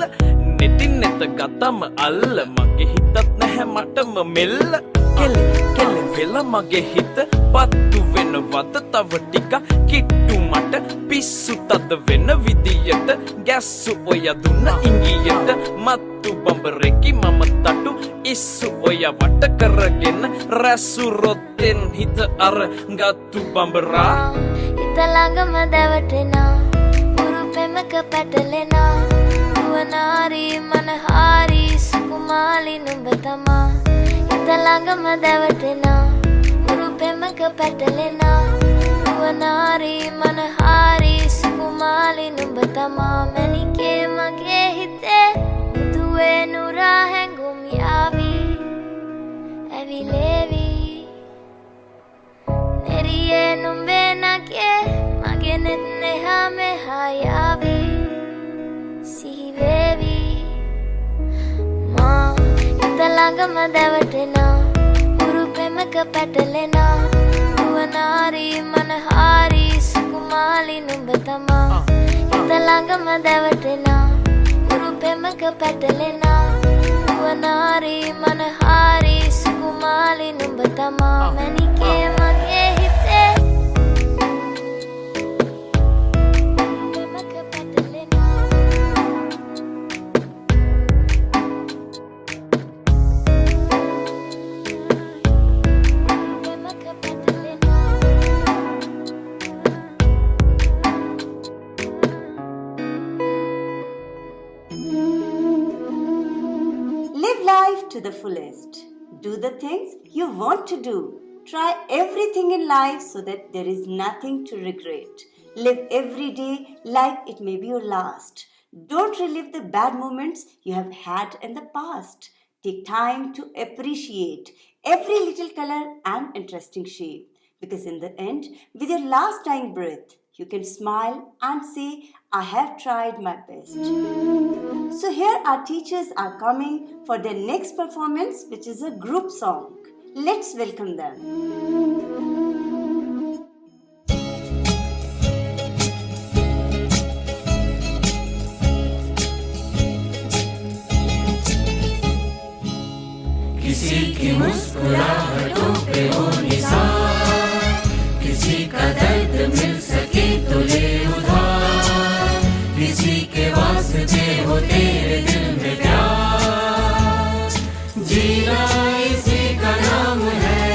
නෙතින් නෙත ගතම අල්ල මගේ හිතත් නැහැ මටම මෙල්ල කෙලෙ කෙලෙ වෙලා මගේ හිත පත්තු වෙනවද තව ටික කිට්ටු මට පිස්සු තද වෙන විදියට ගැස්සු ඔය දුන්න ඉංගියට මත්තු බඹරෙකි මම තටු ඉස්සු ඔය වට කරගෙන රැසු රොත්තෙන් හිත අර ගත්තු බඹරා හිත ළඟම දැවටෙනා උරුපෙමක පැටලෙනා නුවනාරි මනහාරි සුකුමාලි නුඹ තමා හිත ළඟම දැවටෙනා උරුපෙමක පැටලෙනා නුවනාරි මනහාරි සුකුමාලි නුඹ තමා මැනිකේ මගේ හිතේ දුවේ නුරා හැඟුම් යාවි ඇවිලේවි නෙරියේ නුඹේ නගේ මගේ නෙත් නෙහා මෙහා යාවි සිහිවේවි මා හිත ළඟම දැවටෙනා උරුපෙමක පැටලෙනා නුවනාරි මනහාරි සුකුමාලි නුඹ තමා හිත ළඟම දැවටෙනා උරුපෙමක පැටලෙනා නුවනාරි මනහාරි සුකුමාලි නුඹ තමා මැනිකේ මගේ හිතේ උරුපෙමක පැටලෙනා Live life to the fullest. Do the things you want to do. Try everything in life so that there is nothing to regret. Live every day like it may be your last. Don't relive the bad moments you have had in the past. Take time to appreciate every little color and interesting shape. Because in the end, with your last dying breath, you can smile and say, I have tried my best. So here our teachers are coming for their next performance, which is a group song. Let's welcome them. किसी की मुस्कुराहटों पे हो निसार, किसी का दर्द मिल सके तो ले उधार, किसी के वास्ते हो तेरे दिल में प्यार, जीना इसी का नाम है।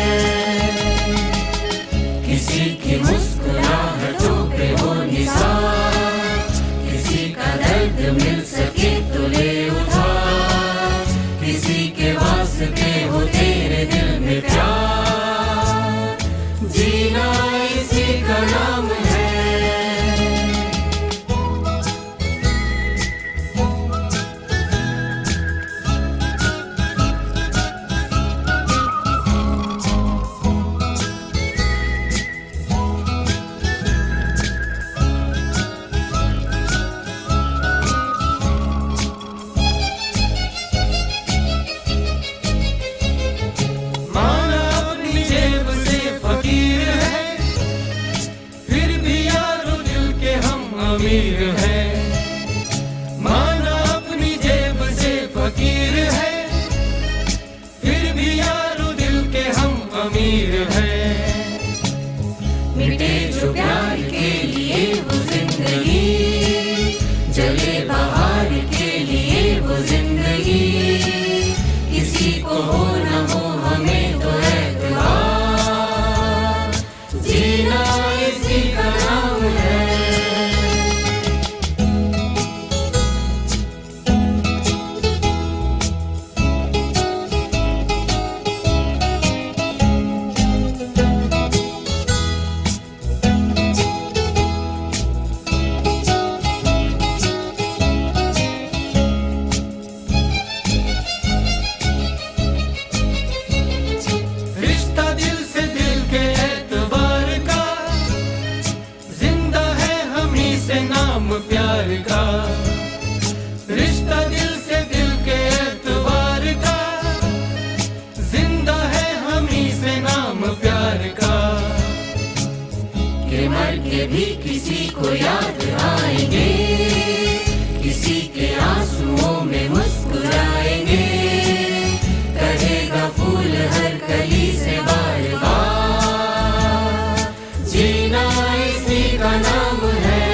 अमीर है, माना अपनी जेब से फकीर है, फिर भी यारो दिल के हम अमीर हैं। मिटे जो प्यार के लिए वो जिंदगी, जले बहार के लिए वो जिंदगी, किसी को हो न हो हमें तो एतबार, जीना इसी का नाम है। रिश्ता दिल से दिल के एतबार का, जिंदा है हम ही से नाम प्यार का। रिश्ता दिल से दिल के एतबार का, जिंदा है हम ही से नाम प्यार का। के मर के भी किसी को याद आएंगे, किसी के आंसुओं में मुस्कुराएंगे, कहेगा फूल हर कली से बार बार, जीना इसी का नाम है।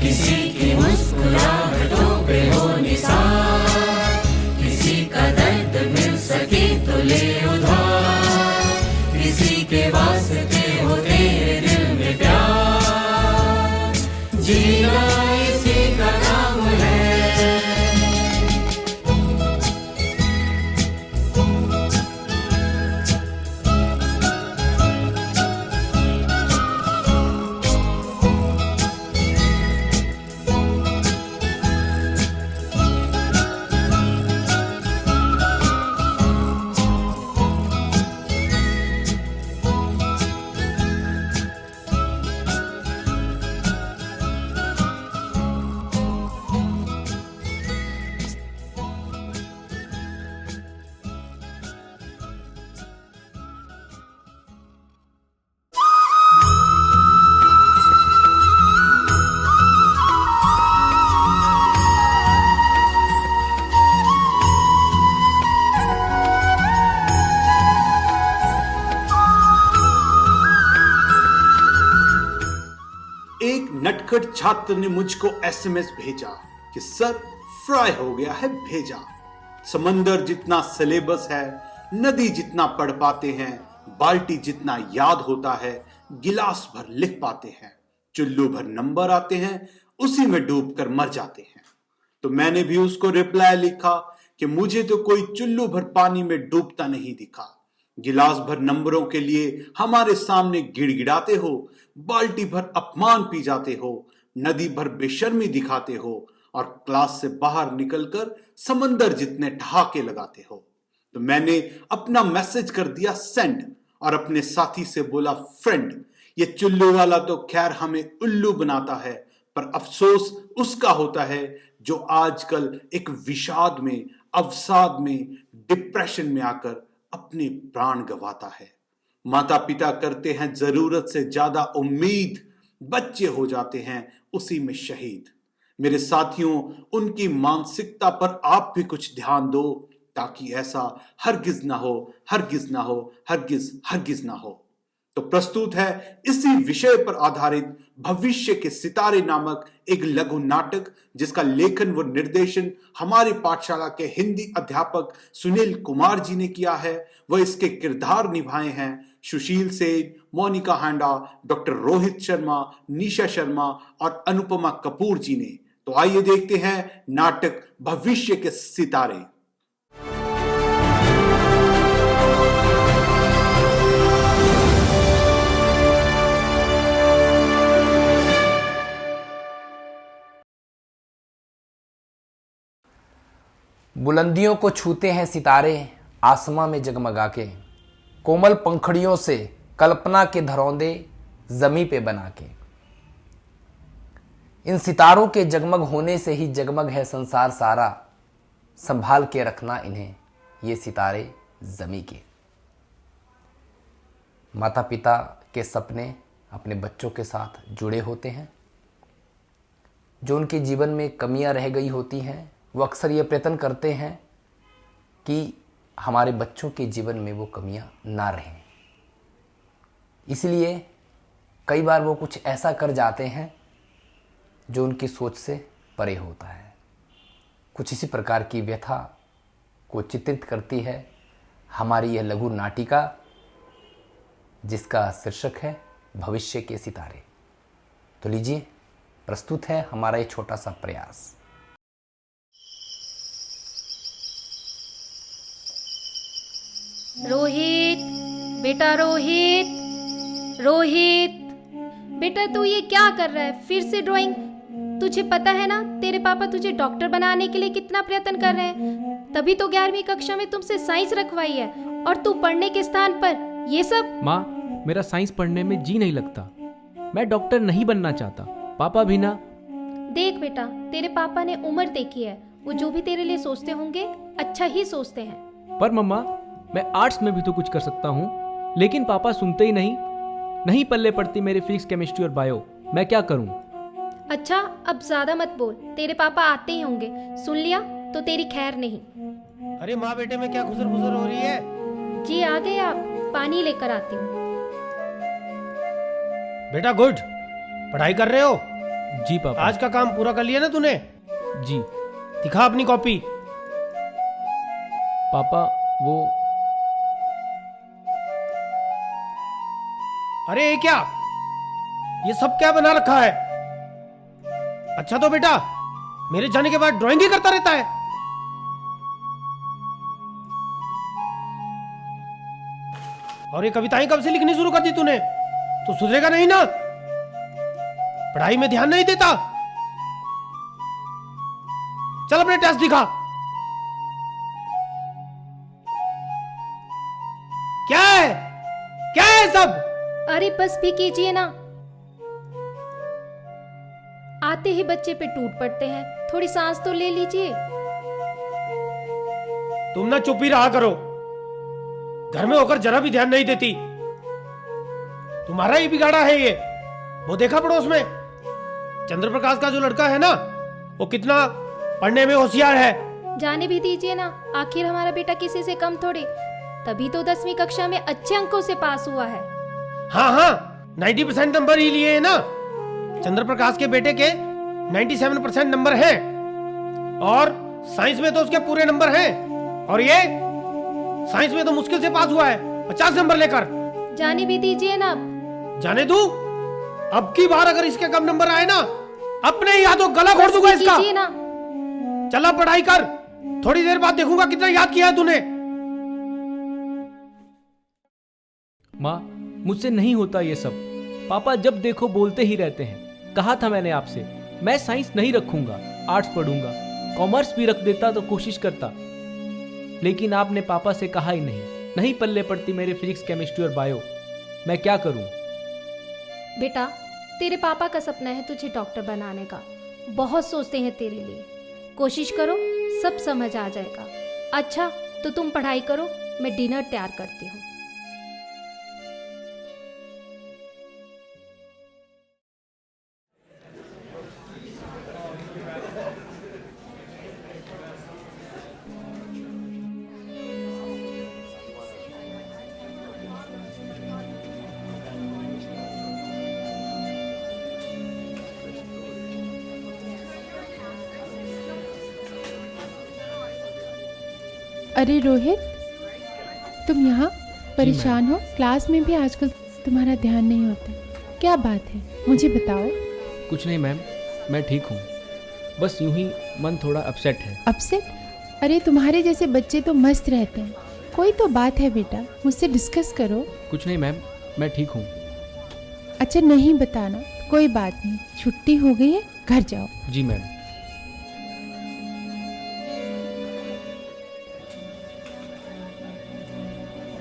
किसी की मुस्कुराहटों पे हो निसार, किसी का दर्द मिल सके तो ले उधार, किसी के वास्ते हो तेरे दिल में प्यार, जीना इसी का नाम है। एक नटखट छात्र ने मुझको एसएमएस भेजा कि सर फ्राई हो गया है भेजा। समंदर जितना सिलेबस है, नदी जितना पढ़ पाते हैं, बाल्टी जितना याद होता है, गिलास भर लिख पाते हैं, चुल्लू भर नंबर आते हैं, उसी में डूब कर मर जाते हैं। तो मैंने भी उसको रिप्लाई लिखा कि मुझे तो कोई चुल्लू भर पानी में डूबता नहीं दिखा। गिलास भर नंबरों के लिए हमारे सामने गिड़गिड़ाते हो, बाल्टी भर अपमान पी जाते हो, नदी भर बेशर्मी दिखाते हो और क्लास से बाहर निकलकर समंदर जितने ठहाके लगाते हो। तो मैंने अपना मैसेज कर दिया सेंड और अपने साथी से बोला फ्रेंड, ये चुल्लू वाला तो खैर हमें उल्लू बनाता है, पर अफसोस उसका होता है जो आजकल एक विषाद में, अवसाद में, डिप्रेशन में आकर अपने प्राण गंवाता है। माता पिता करते हैं जरूरत से ज्यादा उम्मीद, बच्चे हो जाते हैं उसी में शहीद। मेरे साथियों, उनकी मानसिकता पर आप भी कुछ ध्यान दो ताकि ऐसा हरगिज ना हो, हरगिज ना हो, हरगिज हरगिज ना हो। तो प्रस्तुत है इसी विषय पर आधारित भविष्य के सितारे नामक एक लघु नाटक, जिसका लेखन व निर्देशन हमारे पाठशाला के हिंदी अध्यापक सुनील कुमार जी ने किया है। वह इसके किरदार निभाए हैं सुशील सेन, मोनिका हांडा, डॉक्टर रोहित शर्मा, निशा शर्मा और अनुपमा कपूर जी ने। तो आइए देखते हैं नाटक भविष्य के सितारे। बुलंदियों को छूते हैं सितारे आसमां में जगमगा के, कोमल पंखड़ियों से कल्पना के धरौंदे जमी पे बना के। इन सितारों के जगमग होने से ही जगमग है संसार सारा, संभाल के रखना इन्हें ये सितारे जमी के। माता पिता के सपने अपने बच्चों के साथ जुड़े होते हैं। जो उनके जीवन में कमियां रह गई होती हैं, वो अक्सर ये प्रयत्न करते हैं कि हमारे बच्चों के जीवन में वो कमियां ना रहें। इसलिए कई बार वो कुछ ऐसा कर जाते हैं जो उनकी सोच से परे होता है। कुछ इसी प्रकार की व्यथा को चित्रित करती है हमारी यह लघु नाटिका, जिसका शीर्षक है भविष्य के सितारे। तो लीजिए, प्रस्तुत है हमारा ये छोटा सा प्रयास। रोहित, बेटा रोहित, रोहित, बेटा तू ये क्या कर रहा है? फिर से ड्राइंग? तुझे पता है ना तेरे पापा तुझे डॉक्टर बनाने के लिए कितना प्रयत्न कर रहे हैं। तभी तो 11वीं कक्षा में तुमसे साइंस रखवाई है और तू पढ़ने के स्थान पर ये सब। माँ, मेरा साइंस पढ़ने में जी नहीं लगता। मैं डॉक्टर नहीं बनना चाहता। पापा भी ना। देख बेटा, तेरे पापा ने उम्र देखी है, वो जो भी तेरे लिए सोचते होंगे अच्छा ही सोचते हैं। पर मम्मा, मैं आर्ट्स में भी तो कुछ कर सकता हूँ, लेकिन पापा सुनते ही नहीं पल्ले पड़ती मेरे फिजिक्स, केमिस्ट्री और बायो। मैं क्या करूँ? अच्छा, अब ज्यादा मत बोल, तेरे पापा आते ही होंगे। सुन लिया तो तेरी खैर नहीं। अरे माँ बेटे में क्या खुसर खुसर हो रही है? जी आ गए आप, पानी लेकर आती हूँ। बेटा गुड, पढ़ाई कर रहे हो? जी पापा। आज का काम पूरा कर लिया ना तूने? जी। दिखा अपनी कॉपी। पापा वो। अरे ये क्या, ये सब क्या बना रखा है? अच्छा तो बेटा मेरे जाने के बाद ड्राइंग ही करता रहता है। और ये कविताएं कब से लिखनी शुरू कर दी तूने? तो सुधरेगा नहीं ना? पढ़ाई में ध्यान नहीं देता? चल अपने टेस्ट दिखा। क्या है, क्या है सब? अरे बस भी कीजिए ना। आते ही बच्चे पे टूट पड़ते हैं, थोड़ी सांस तो ले लीजिए। तुम ना चुप ही रहा करो, घर में होकर जरा भी ध्यान नहीं देती। तुम्हारा ही बिगाड़ा है ये। वो देखा पड़ोस में चंद्रप्रकाश का जो लड़का है ना, वो कितना पढ़ने में होशियार है। जाने भी दीजिए ना, आखिर हमारा बेटा किसी से कम थोड़ी, तभी तो 10वीं कक्षा में अच्छे अंकों से पास हुआ है। हाँ हाँ, 90% नंबर ही लिए है ना। चंद्रप्रकाश के बेटे के 97% नंबर हैं और साइंस में तो उसके पूरे नंबर हैं। और ये साइंस में तो मुश्किल से पास हुआ है 50 नंबर लेकर। जाने भी दीजिए ना। जाने दू? अब की बार अगर इसके कम नंबर आए ना, अपने ही हाथों गला घोट दूंगा इसका। चला पढ़ाई कर, थोड़ी देर बाद देखूंगा कितना याद किया है तूने। माँ, मुझसे नहीं होता ये सब। पापा जब देखो बोलते ही रहते हैं। कहा था मैंने आपसे, मैं साइंस नहीं रखूंगा, आर्ट्स पढ़ूंगा। कॉमर्स भी रख देता तो कोशिश करता, लेकिन आपने पापा से कहा ही नहीं पल्ले पड़ती मेरे फिजिक्स, केमिस्ट्री और बायो। मैं क्या करूं? बेटा, तेरे पापा का सपना है तुझे डॉक्टर बनाने का। बहुत सोचते हैं तेरे लिए। कोशिश करो, सब समझ आ जाएगा। अच्छा तो तुम पढ़ाई करो, मैं डिनर तैयार करती हूँ। अरे रोहित, तुम यहाँ परेशान हो? क्लास में भी आजकल तुम्हारा ध्यान नहीं होता, क्या बात है? मुझे बताओ। कुछ नहीं मैम, मैं ठीक हूँ। बस यूं ही मन थोड़ा अपसेट है। अपसेट? अरे तुम्हारे जैसे बच्चे तो मस्त रहते हैं। कोई तो बात है बेटा, मुझसे डिस्कस करो। कुछ नहीं मैम, मैं ठीक हूँ। अच्छा नहीं बताना, कोई बात नहीं। छुट्टी हो गई है, घर जाओ। जी मैम।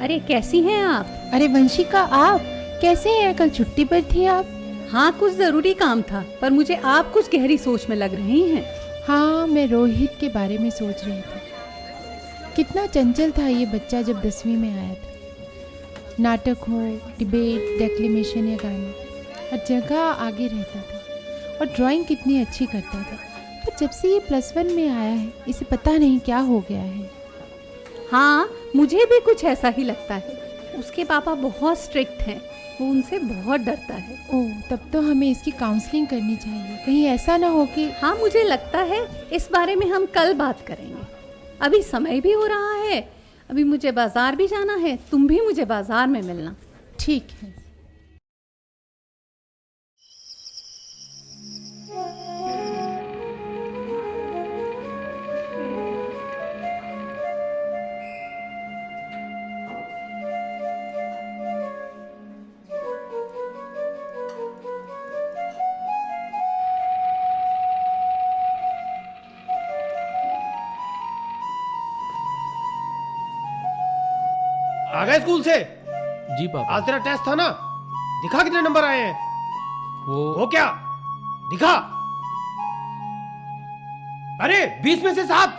अरे कैसी हैं आप? अरे वंशिका, आप कैसे हैं? कल छुट्टी पर थी आप? हाँ, कुछ जरूरी काम था, पर मुझे आप कुछ गहरी सोच में लग रही हैं। हाँ, मैं रोहित के बारे में सोच रही थी। कितना चंचल था ये बच्चा जब 10वीं में आया था। नाटक हो, डिबेट, डेक्लेमेशन या गाना, हर जगह आगे रहता था और ड्राइंग कितनी अच्छी करता था। पर जब से ये +1 में आया है, इसे पता नहीं क्या हो गया है। हाँ, मुझे भी कुछ ऐसा ही लगता है। उसके पापा बहुत स्ट्रिक्ट हैं, वो उनसे बहुत डरता है। ओह, तब तो हमें इसकी काउंसलिंग करनी चाहिए। कहीं ऐसा ना हो कि... हाँ, मुझे लगता है इस बारे में हम कल बात करेंगे। अभी समय भी हो रहा है, अभी मुझे बाजार भी जाना है। तुम भी मुझे बाजार में मिलना। ठीक है। आ गए स्कूल से? जी पापा। आज तेरा टेस्ट था ना, दिखा कितने नंबर आए हैं। वो क्या दिखा? अरे 20 में से 7।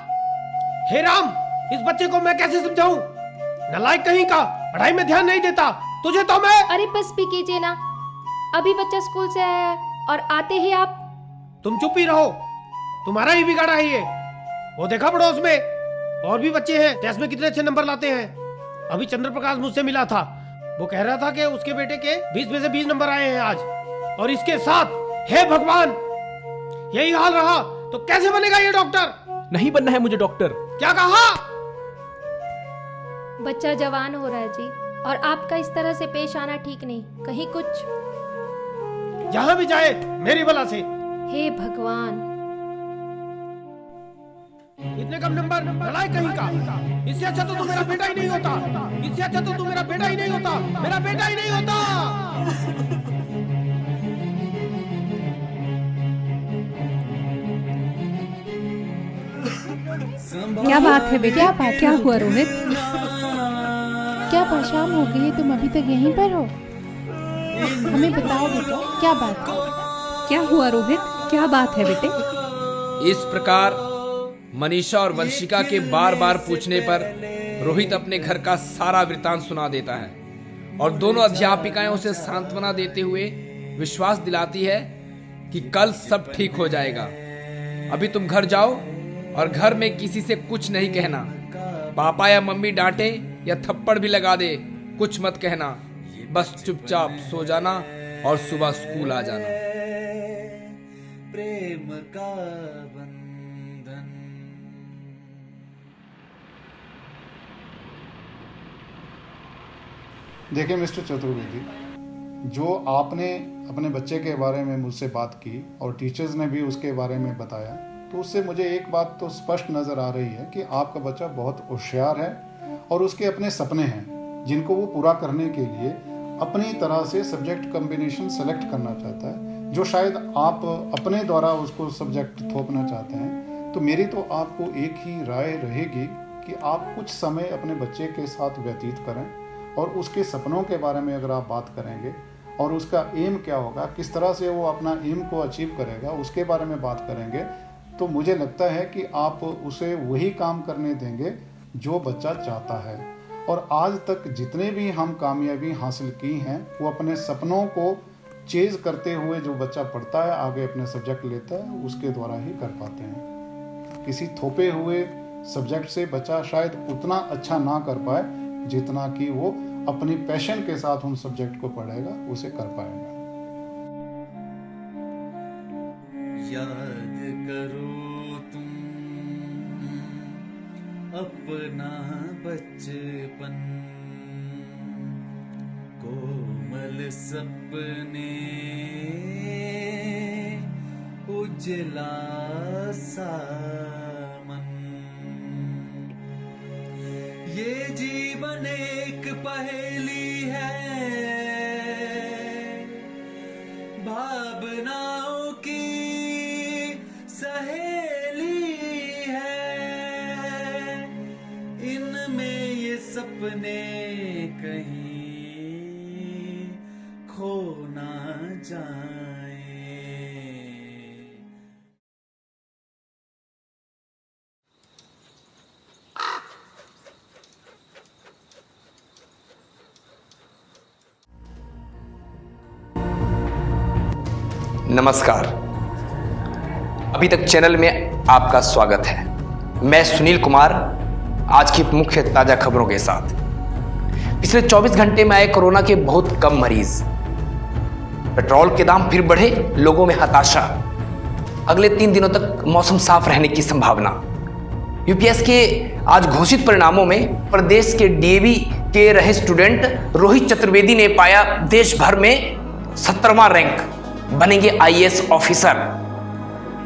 हे राम, इस बच्चे को मैं कैसे समझाऊं? नालायक कहीं का, पढ़ाई में ध्यान नहीं देता। तुझे तो मैं... अरे बस भी कीजिए ना, अभी बच्चा स्कूल से आया है और आते ही आप... तुम चुप ही रहो, तुम्हारा ही बिगाड़ा है ये। वो देखा पड़ोस में और भी बच्चे हैं, टेस्ट में कितने अच्छे नंबर लाते हैं। अभी चंद्र प्रकाश मुझसे मिला था, वो कह रहा था कि उसके बेटे के 20 में से 20 नंबर आए हैं आज, और इसके साथ, हे भगवान, यही हाल रहा तो कैसे बनेगा ये डॉक्टर? नहीं बनना है मुझे डॉक्टर। क्या कहा? बच्चा जवान हो रहा है जी, और आपका इस तरह से पेश आना ठीक नहीं। कहीं कुछ... जहां भी जाए मेरी बला से। हे भगवान, इतने कम नंबर, नालायक कहीं का। इससे अच्छा तो तू मेरा बेटा ही नहीं होता। इससे अच्छा तो तू मेरा बेटा ही नहीं होता। मेरा बेटा ही नहीं होता। क्या बात है बेटा? क्या हुआ रोहित? क्या शाम हो गई है, तुम अभी तक यहीं पर हो? हमें बताओ बेटा, क्या बात है? क्या हुआ रोहित? क्या बात है बेटे? इस प्रकार मनीषा और वंशिका के बार बार पूछने पर रोहित अपने घर का सारा वृतांत सुना देता है और दोनों अध्यापिकाएं उसे सांत्वना देते हुए विश्वास दिलाती है कि कल सब ठीक हो जाएगा। अभी तुम घर जाओ और घर में किसी से कुछ नहीं कहना। पापा या मम्मी डांटे या थप्पड़ भी लगा दे, कुछ मत कहना। बस चुपचाप सो जाना और सुबह स्कूल आ जाना। प्रेम का देखिए मिस्टर चतुर्वेदी, जो आपने अपने बच्चे के बारे में मुझसे बात की और टीचर्स ने भी उसके बारे में बताया, तो उससे मुझे एक बात तो स्पष्ट नज़र आ रही है कि आपका बच्चा बहुत होशियार है और उसके अपने सपने हैं जिनको वो पूरा करने के लिए अपनी तरह से सब्जेक्ट कॉम्बिनेशन सेलेक्ट करना चाहता है, जो शायद आप अपने द्वारा उसको सब्जेक्ट थोपना चाहते हैं। तो मेरी तो आपको एक ही राय रहेगी कि आप कुछ समय अपने बच्चे के साथ व्यतीत करें और उसके सपनों के बारे में अगर आप बात करेंगे और उसका एम क्या होगा, किस तरह से वो अपना एम को अचीव करेगा, उसके बारे में बात करेंगे, तो मुझे लगता है कि आप उसे वही काम करने देंगे जो बच्चा चाहता है। और आज तक जितने भी हम कामयाबी हासिल की हैं, वो अपने सपनों को चेज करते हुए जो बच्चा पढ़ता है, आगे अपने सब्जेक्ट लेता है, उसके द्वारा ही कर पाते हैं। किसी थोपे हुए सब्जेक्ट से बच्चा शायद उतना अच्छा ना कर पाए जितना कि वो अपनी पैशन के साथ उन सब्जेक्ट को पढ़ेगा, उसे कर पाएगा। याद करो तुम अपना बचपन, कोमल सपने उजला सा मन। ये जीवन एक पहेली है, भावनाओं की सहेली है। इनमें ये सपने कहीं खो ना जाए। नमस्कार। अभी तक चैनल में आपका स्वागत है। मैं सुनील कुमार आज की मुख्य ताजा खबरों के साथ। पिछले 24 घंटे में आए कोरोना के बहुत कम मरीज। पेट्रोल के दाम फिर बढ़े, लोगों में हताशा। अगले 3 दिनों तक मौसम साफ रहने की संभावना। यूपीएस के आज घोषित परिणामों में प्रदेश के डीएवी के रहे स्टूडेंट रोहित चतुर्वेदी ने पाया देश भर में 17वां रैंक, बनेंगे आईएएस ऑफिसर।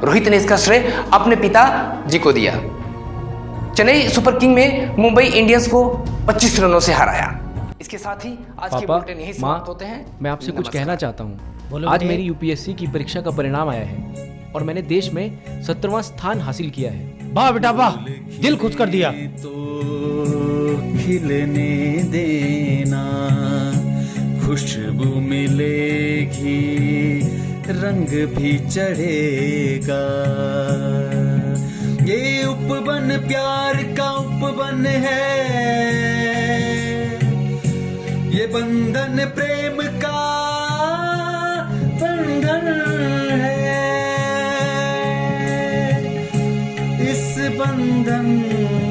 रोहित ने इसका श्रेय अपने पिता जी को दिया। चेन्नई सुपर किंग में मुंबई इंडियंस को 25 रनों से हराया। इसके साथ ही आज के बुलेटिन यही समाप्त होते हैं। मैं आपसे कुछ कहना चाहता हूँ। आज मेरी यूपीएससी की परीक्षा का परिणाम आया है और मैंने देश में 17वां स्थान हासिल किया है। वाह बेटा वाह, दिल खुश कर दिया। खिलने देना, खुशबू मिलेगी, रंग भी चढ़ेगा। ये उपवन प्यार का उपवन है, ये बंधन प्रेम का बंधन है। इस बंधन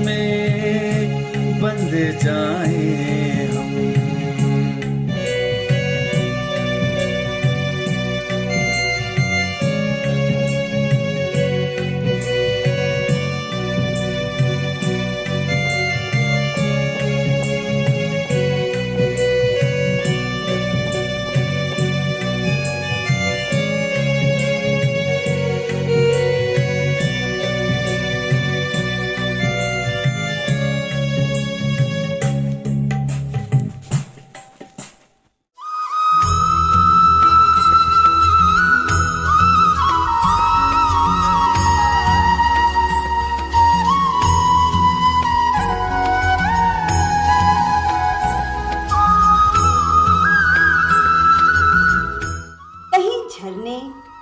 में बंध जाए हम।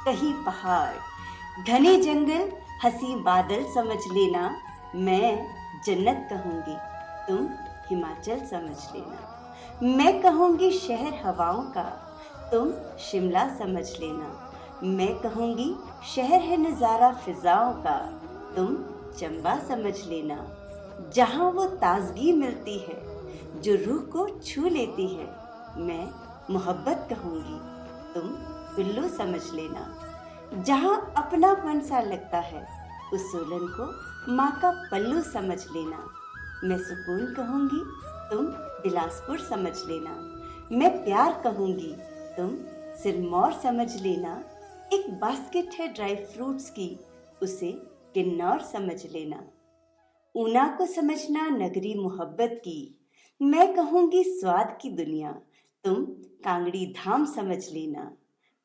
कहीं पहाड़, घने जंगल, हंसी बादल समझ लेना। मैं जन्नत कहूँगी, तुम हिमाचल समझ लेना। मैं कहूँगी शहर हवाओं का, तुम शिमला समझ लेना। मैं कहूँगी शहर है नज़ारा फिजाओं का, तुम चंबा समझ लेना। जहाँ वो ताजगी मिलती है जो रूह को छू लेती है। मैं मोहब्बत कहूँगी, तुम कुल्लू समझ लेना। जहाँ अपनापन सा लगता है उस सोलन को माँ का पल्लू समझ लेना। मैं सुकून कहूँगी, तुम बिलासपुर समझ लेना। मैं प्यार कहूँगी, तुम सिरमौर समझ लेना। एक बास्केट है ड्राई फ्रूट्स की, उसे किन्नौर समझ लेना। ऊना को समझना नगरी मोहब्बत की, मैं कहूँगी स्वाद की दुनिया, तुम कांगड़ी धाम समझ लेना।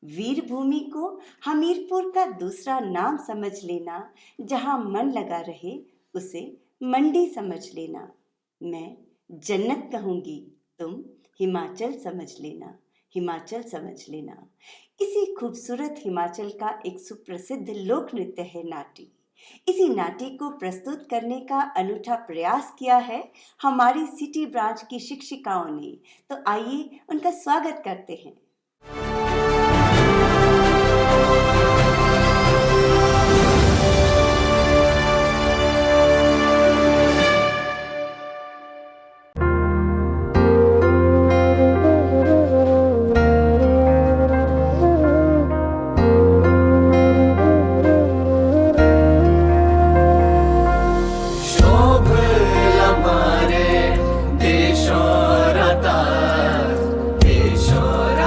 वीर भूमि को हमीरपुर का दूसरा नाम समझ लेना। जहाँ मन लगा रहे उसे मंडी समझ लेना। मैं जन्नत कहूँगी, तुम हिमाचल समझ लेना, हिमाचल समझ लेना। इसी खूबसूरत हिमाचल का एक सुप्रसिद्ध लोक नृत्य है नाटी। इसी नाटी को प्रस्तुत करने का अनूठा प्रयास किया है हमारी सिटी ब्रांच की शिक्षिकाओं ने। तो आइए उनका स्वागत करते हैं। देश और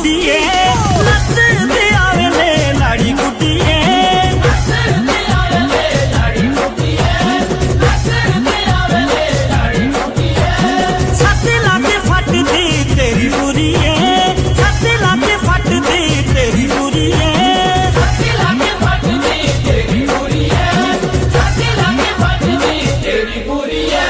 गुड्डिए नचदे आवे ले लाड़ी गुड्डिए नचदे आवे ले लाड़ी गुड्डिए नचदे आवे ले लाड़ी गुड्डिए छत लाके फटदी तेरी बुरीए छत लाके फटदी तेरी बुरीए छत लाके फटदी तेरी बुरीए छत लाके फटदी तेरी बुरीए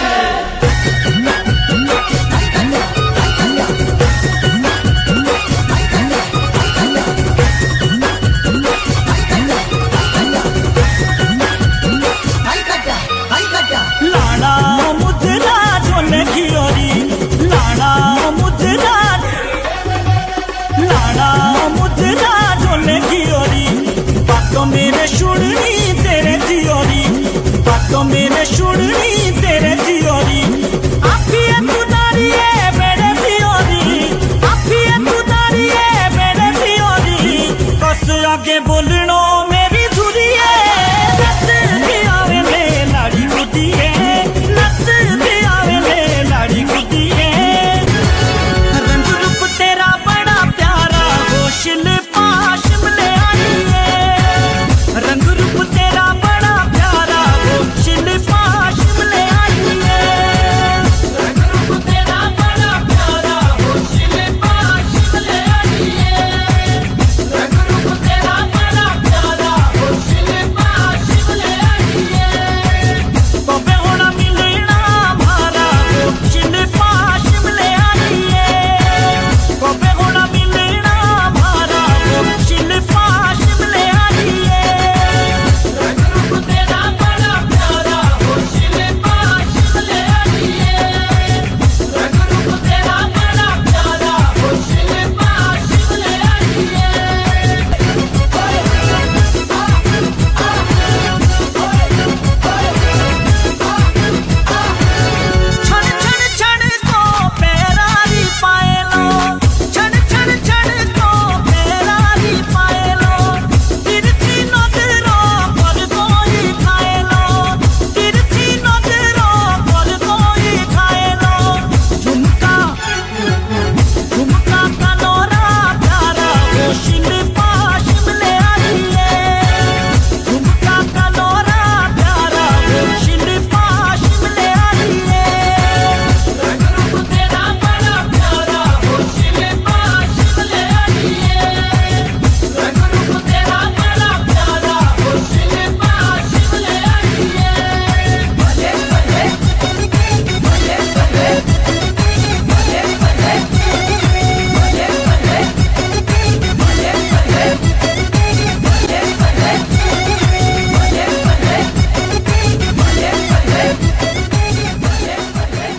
लाड़ा मुद्रा झोले खियोरी लाड़ा मुद्रा झोले खियोरी बातों मेरे शुड़नी तेरे जियोरी बातों मेरे शुड़नी तेरे जियोरी आखिए तू दारिए मेरे जियोरी आखिए तू दारिए मेरे जियोरी कस आगे बोलनो मेरी धुरिए नचदे आवे ले लाड़ी गुड्डिए नचदे आवे ले लाड़ी गुड्डिए रंग रूप तेरा बड़ा प्यारा वो शिल्पा शिमले आई है रंग रूप तेरा बड़ा प्यारा वो शिल्पा शिमले आई है रंग रूप तेरा बड़ा प्यारा वो शिल्पा शिमले आई है रंग रूप तेरा बड़ा प्यारा वो शिल्पा शिमले आई है कबे होना मिलना हमारा वो शिल्पा शिमले आई है कबे होना मिलना हमारा वो शिल्पा शिमले आई है रंग रूप तेरा बड़ा प्यारा वो शिल्पा शिमले आई है रंग रूप तेरा बड़ा प्यारा वो शिल्पा शिमले आई है छण छण छण को पैरारी पाए लो छण छण छण को पैरारी पाए लो तिरछी नजरों पर कोई खाए लो तिरछी नजरों पर कोई खाए लो झुमका झुमका का नोरा प्यारा वो शिल्पा शिमले आई है झुमका का नोरा प्यारा वो शिल्पा शिमले आई है रंग रूप तेरा बड़ा प्यारा वो शिल्पा शिमले आई है रंग रूप तेरा बड़ा प्यारा वो शिल्पा शिमले आई है भले भले भले भले भले भले भले भले भले भले भले भले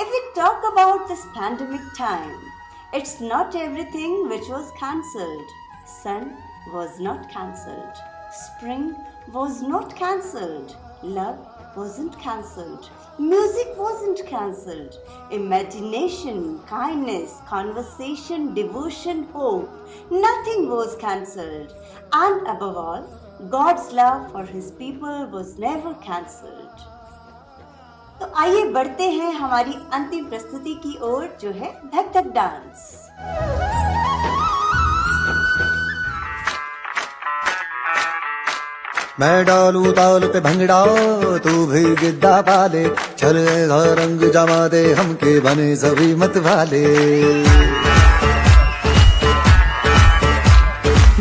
If we talk about this pandemic time, it's not everything which was cancelled. Sun was not cancelled. Spring was not cancelled. Love wasn't cancelled. Music wasn't cancelled. Imagination, kindness, conversation, devotion, hope, nothing was cancelled. And above all, God's love for His people was never cancelled. तो आइए बढ़ते हैं हमारी अंतिम प्रस्तुति की ओर जो है धक धक डांस। मैं डालू ताल पे भंगड़ा तू भी गिद्दा पाले चलेगा रंग जमा दे हमके बने सभी मत वाले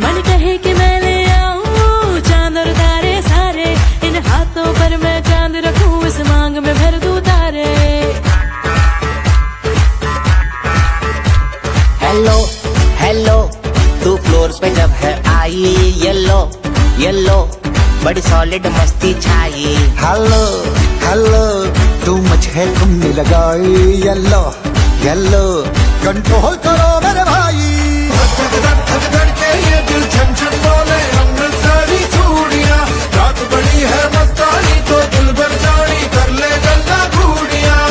मन कहे कि मैं ले आऊं चांद और तारे सारे इन हाथों पर मैं चांद रखूं इस मांग में भर दूं तारे हेलो हेलो तू फ्लोर्स पे जब है आई येलो येलो बड़ी सॉलिड मस्ती छाई हेलो हेलो तू मच है तुमने लगाई येलो येलो कंट्रोल करो मेरे भाई धक धक धक धक के ये दिल छन छन बोले हमने सारी चूड़ियां रात बड़ी है मस्तानी तो दिल भर जानी कर ले गल्ला घूड़ियां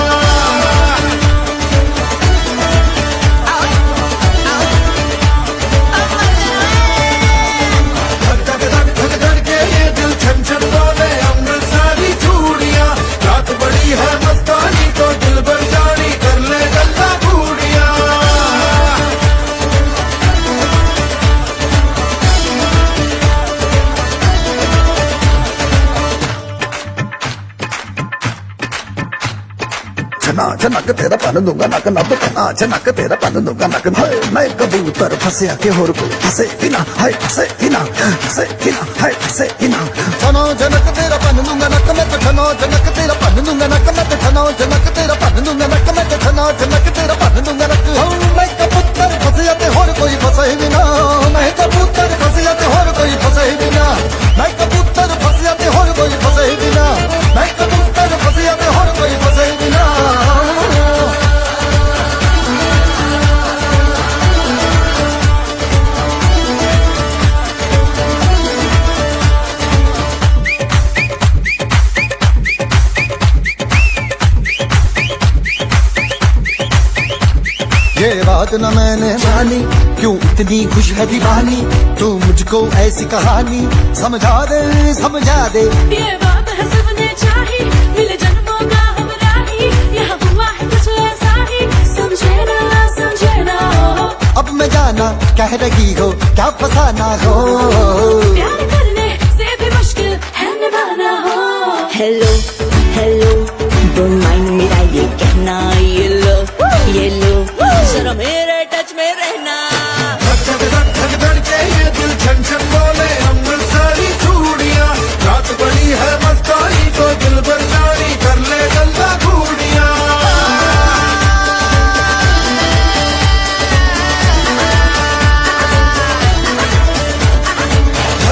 नक तेरा पन दूंगा नक नब नाच नक तेरा पन दूंगा नक मैं कबूतर फंसे के होर कोई फंसे बिना है फंसे बिना है फंसे बिना छनो जनक तेरा पन दूंगा नक मैं छनो जनक तेरा पन दूंगा नक मैं छनो जनक तेरा पन दूंगा नक मैं छनो जनक तेरा पन दूंगा नक मैं कबूतर फंसे के होर कोई फंसे बिना मैं कबूतर फंसे के होर कोई फंसे बिना मैं कबूतर फंसे के होर कोई फंसे बिना मैं कबूतर फंसे के होर कोई फंसे बिना ये बात न मैंने मानी क्यों इतनी खुश है दीवानी तू मुझको ऐसी कहानी समझा दे ये बात है सबने चाही मिले जन्मों का हम राही यहाँ हुआ है कुछ ऐसा ही समझे ना अब मैं जाना कह रही हो क्या फसाना हो प्यार करने से भी मुश्किल है निभाना हो हेलो हेलो डोंट माइंड मेरा ये कहना ये लो जरा मेरे टच में रहना धक धक के ये दिल छन छन बोले अमृत सारी चूड़ियां रात बड़ी है मस्तानी तो दिल भर जानी कर ले गल्ला घूड़ियां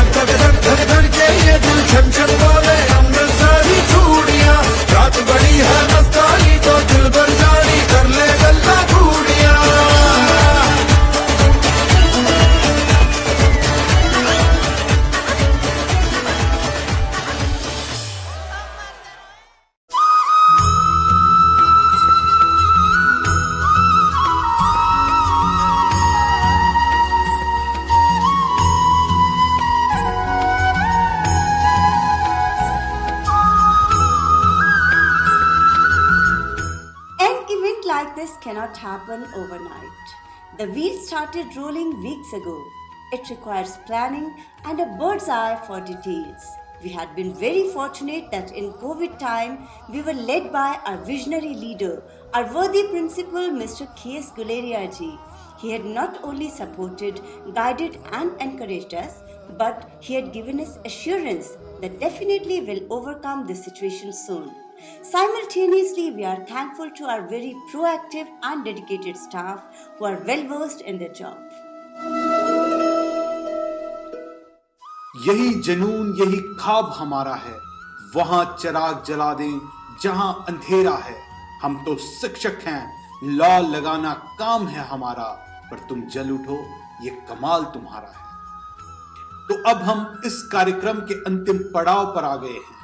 धक धक के ये दिल छन छन बोले अमृत सारी चूड़ियां रात बड़ी है मस्तानी तो दिल भर जानी कर ले गल्ला घूड़ियां Like this cannot happen overnight. The wheels started rolling weeks ago. It requires planning and a bird's eye for details. We had been very fortunate that in COVID time, we were led by our visionary leader, our worthy principal, Mr. K.S. Guleria ji. He had not only supported, guided and encouraged us, but he had given us assurance that definitely will overcome this situation soon. Simultaneously, we are thankful to our very proactive and dedicated staff who are well versed in their job. यही जुनून यही ख्वाब हमारा है वहां चिराग जला दें जहां अंधेरा है हम तो शिक्षक हैं लॉ लगाना काम है हमारा पर तुम जल उठो ये कमाल तुम्हारा है। तो अब हम इस कार्यक्रम के अंतिम पड़ाव पर आ गए हैं।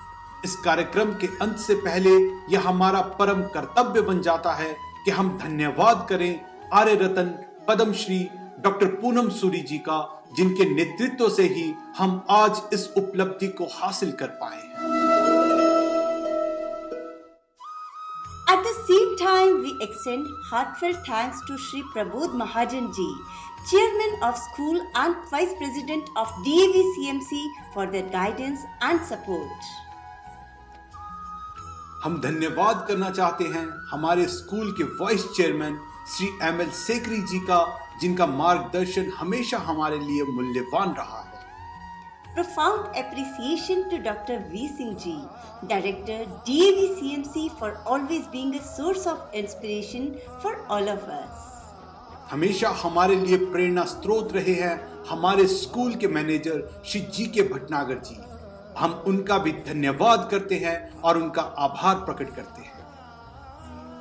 इस कार्यक्रम के अंत से पहले यह हमारा परम कर्तव्य बन जाता है कि हम धन्यवाद करें आर्य रत्न पद्मश्री डॉक्टर पूनम सूरी जी का जिनके नेतृत्व से ही हम आज इस उपलब्धि को हासिल कर पाए हैं। At the same time, we extend heartfelt thanks to Shri Prabodh Mahajan ji, Chairman of School and Vice President of DAV CMC for their guidance and support. हम धन्यवाद करना चाहते हैं हमारे स्कूल के वाइस चेयरमैन श्री ML सेकरी जी का जिनका मार्गदर्शन हमेशा हमारे लिए मूल्यवान रहा है। Profound appreciation to Dr. V. Singh ji, Director DAV CMC for always being a source of inspiration for all of us. हमेशा हमारे लिए प्रेरणा स्रोत रहे हैं हमारे स्कूल के मैनेजर श्री जी.के. भटनागर जी। हम उनका भी धन्यवाद करते हैं और उनका आभार प्रकट करते हैं।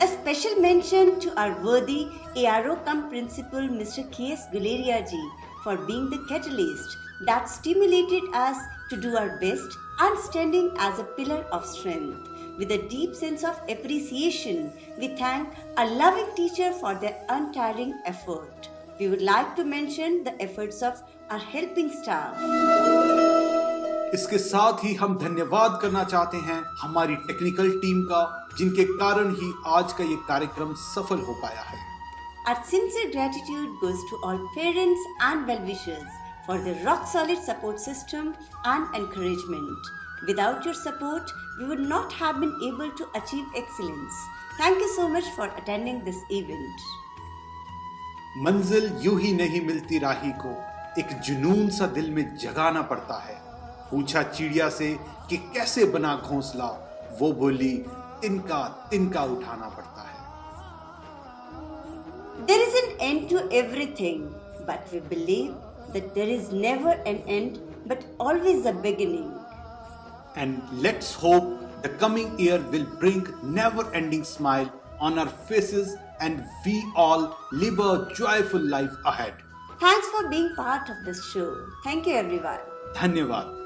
A special mention to our worthy ARO cum principal Mr. K.S. Guleria ji for being the catalyst that stimulated us to do our best and standing as a pillar of strength. With a deep sense of appreciation, we thank our loving teacher for their untiring effort. We would like to mention the efforts of our helping staff. इसके साथ ही हम धन्यवाद करना चाहते हैं हमारी technical team का जिनके कारण ही आज का ये कार्यक्रम सफल हो पाया है। Our sincere gratitude goes to all parents and well-wishers for the rock-solid support system and encouragement. Without your support, we would not have been able to achieve excellence. Thank you so much for attending this event. मंजिल यूं ही नहीं मिलती राही को, एक जुनून सा दिल में जगाना पड़ता है। पूछा चिड़िया से कि कैसे बना घोंसला, वो बोली तिनका तिनका उठाना पड़ता है। There is an end to everything, but we believe that there is never an end, but always a beginning. And let's hope the coming year will bring never-ending smile on our faces and we all live a joyful life ahead. Thanks for being part of this show. Thank you, everyone. धन्यवाद।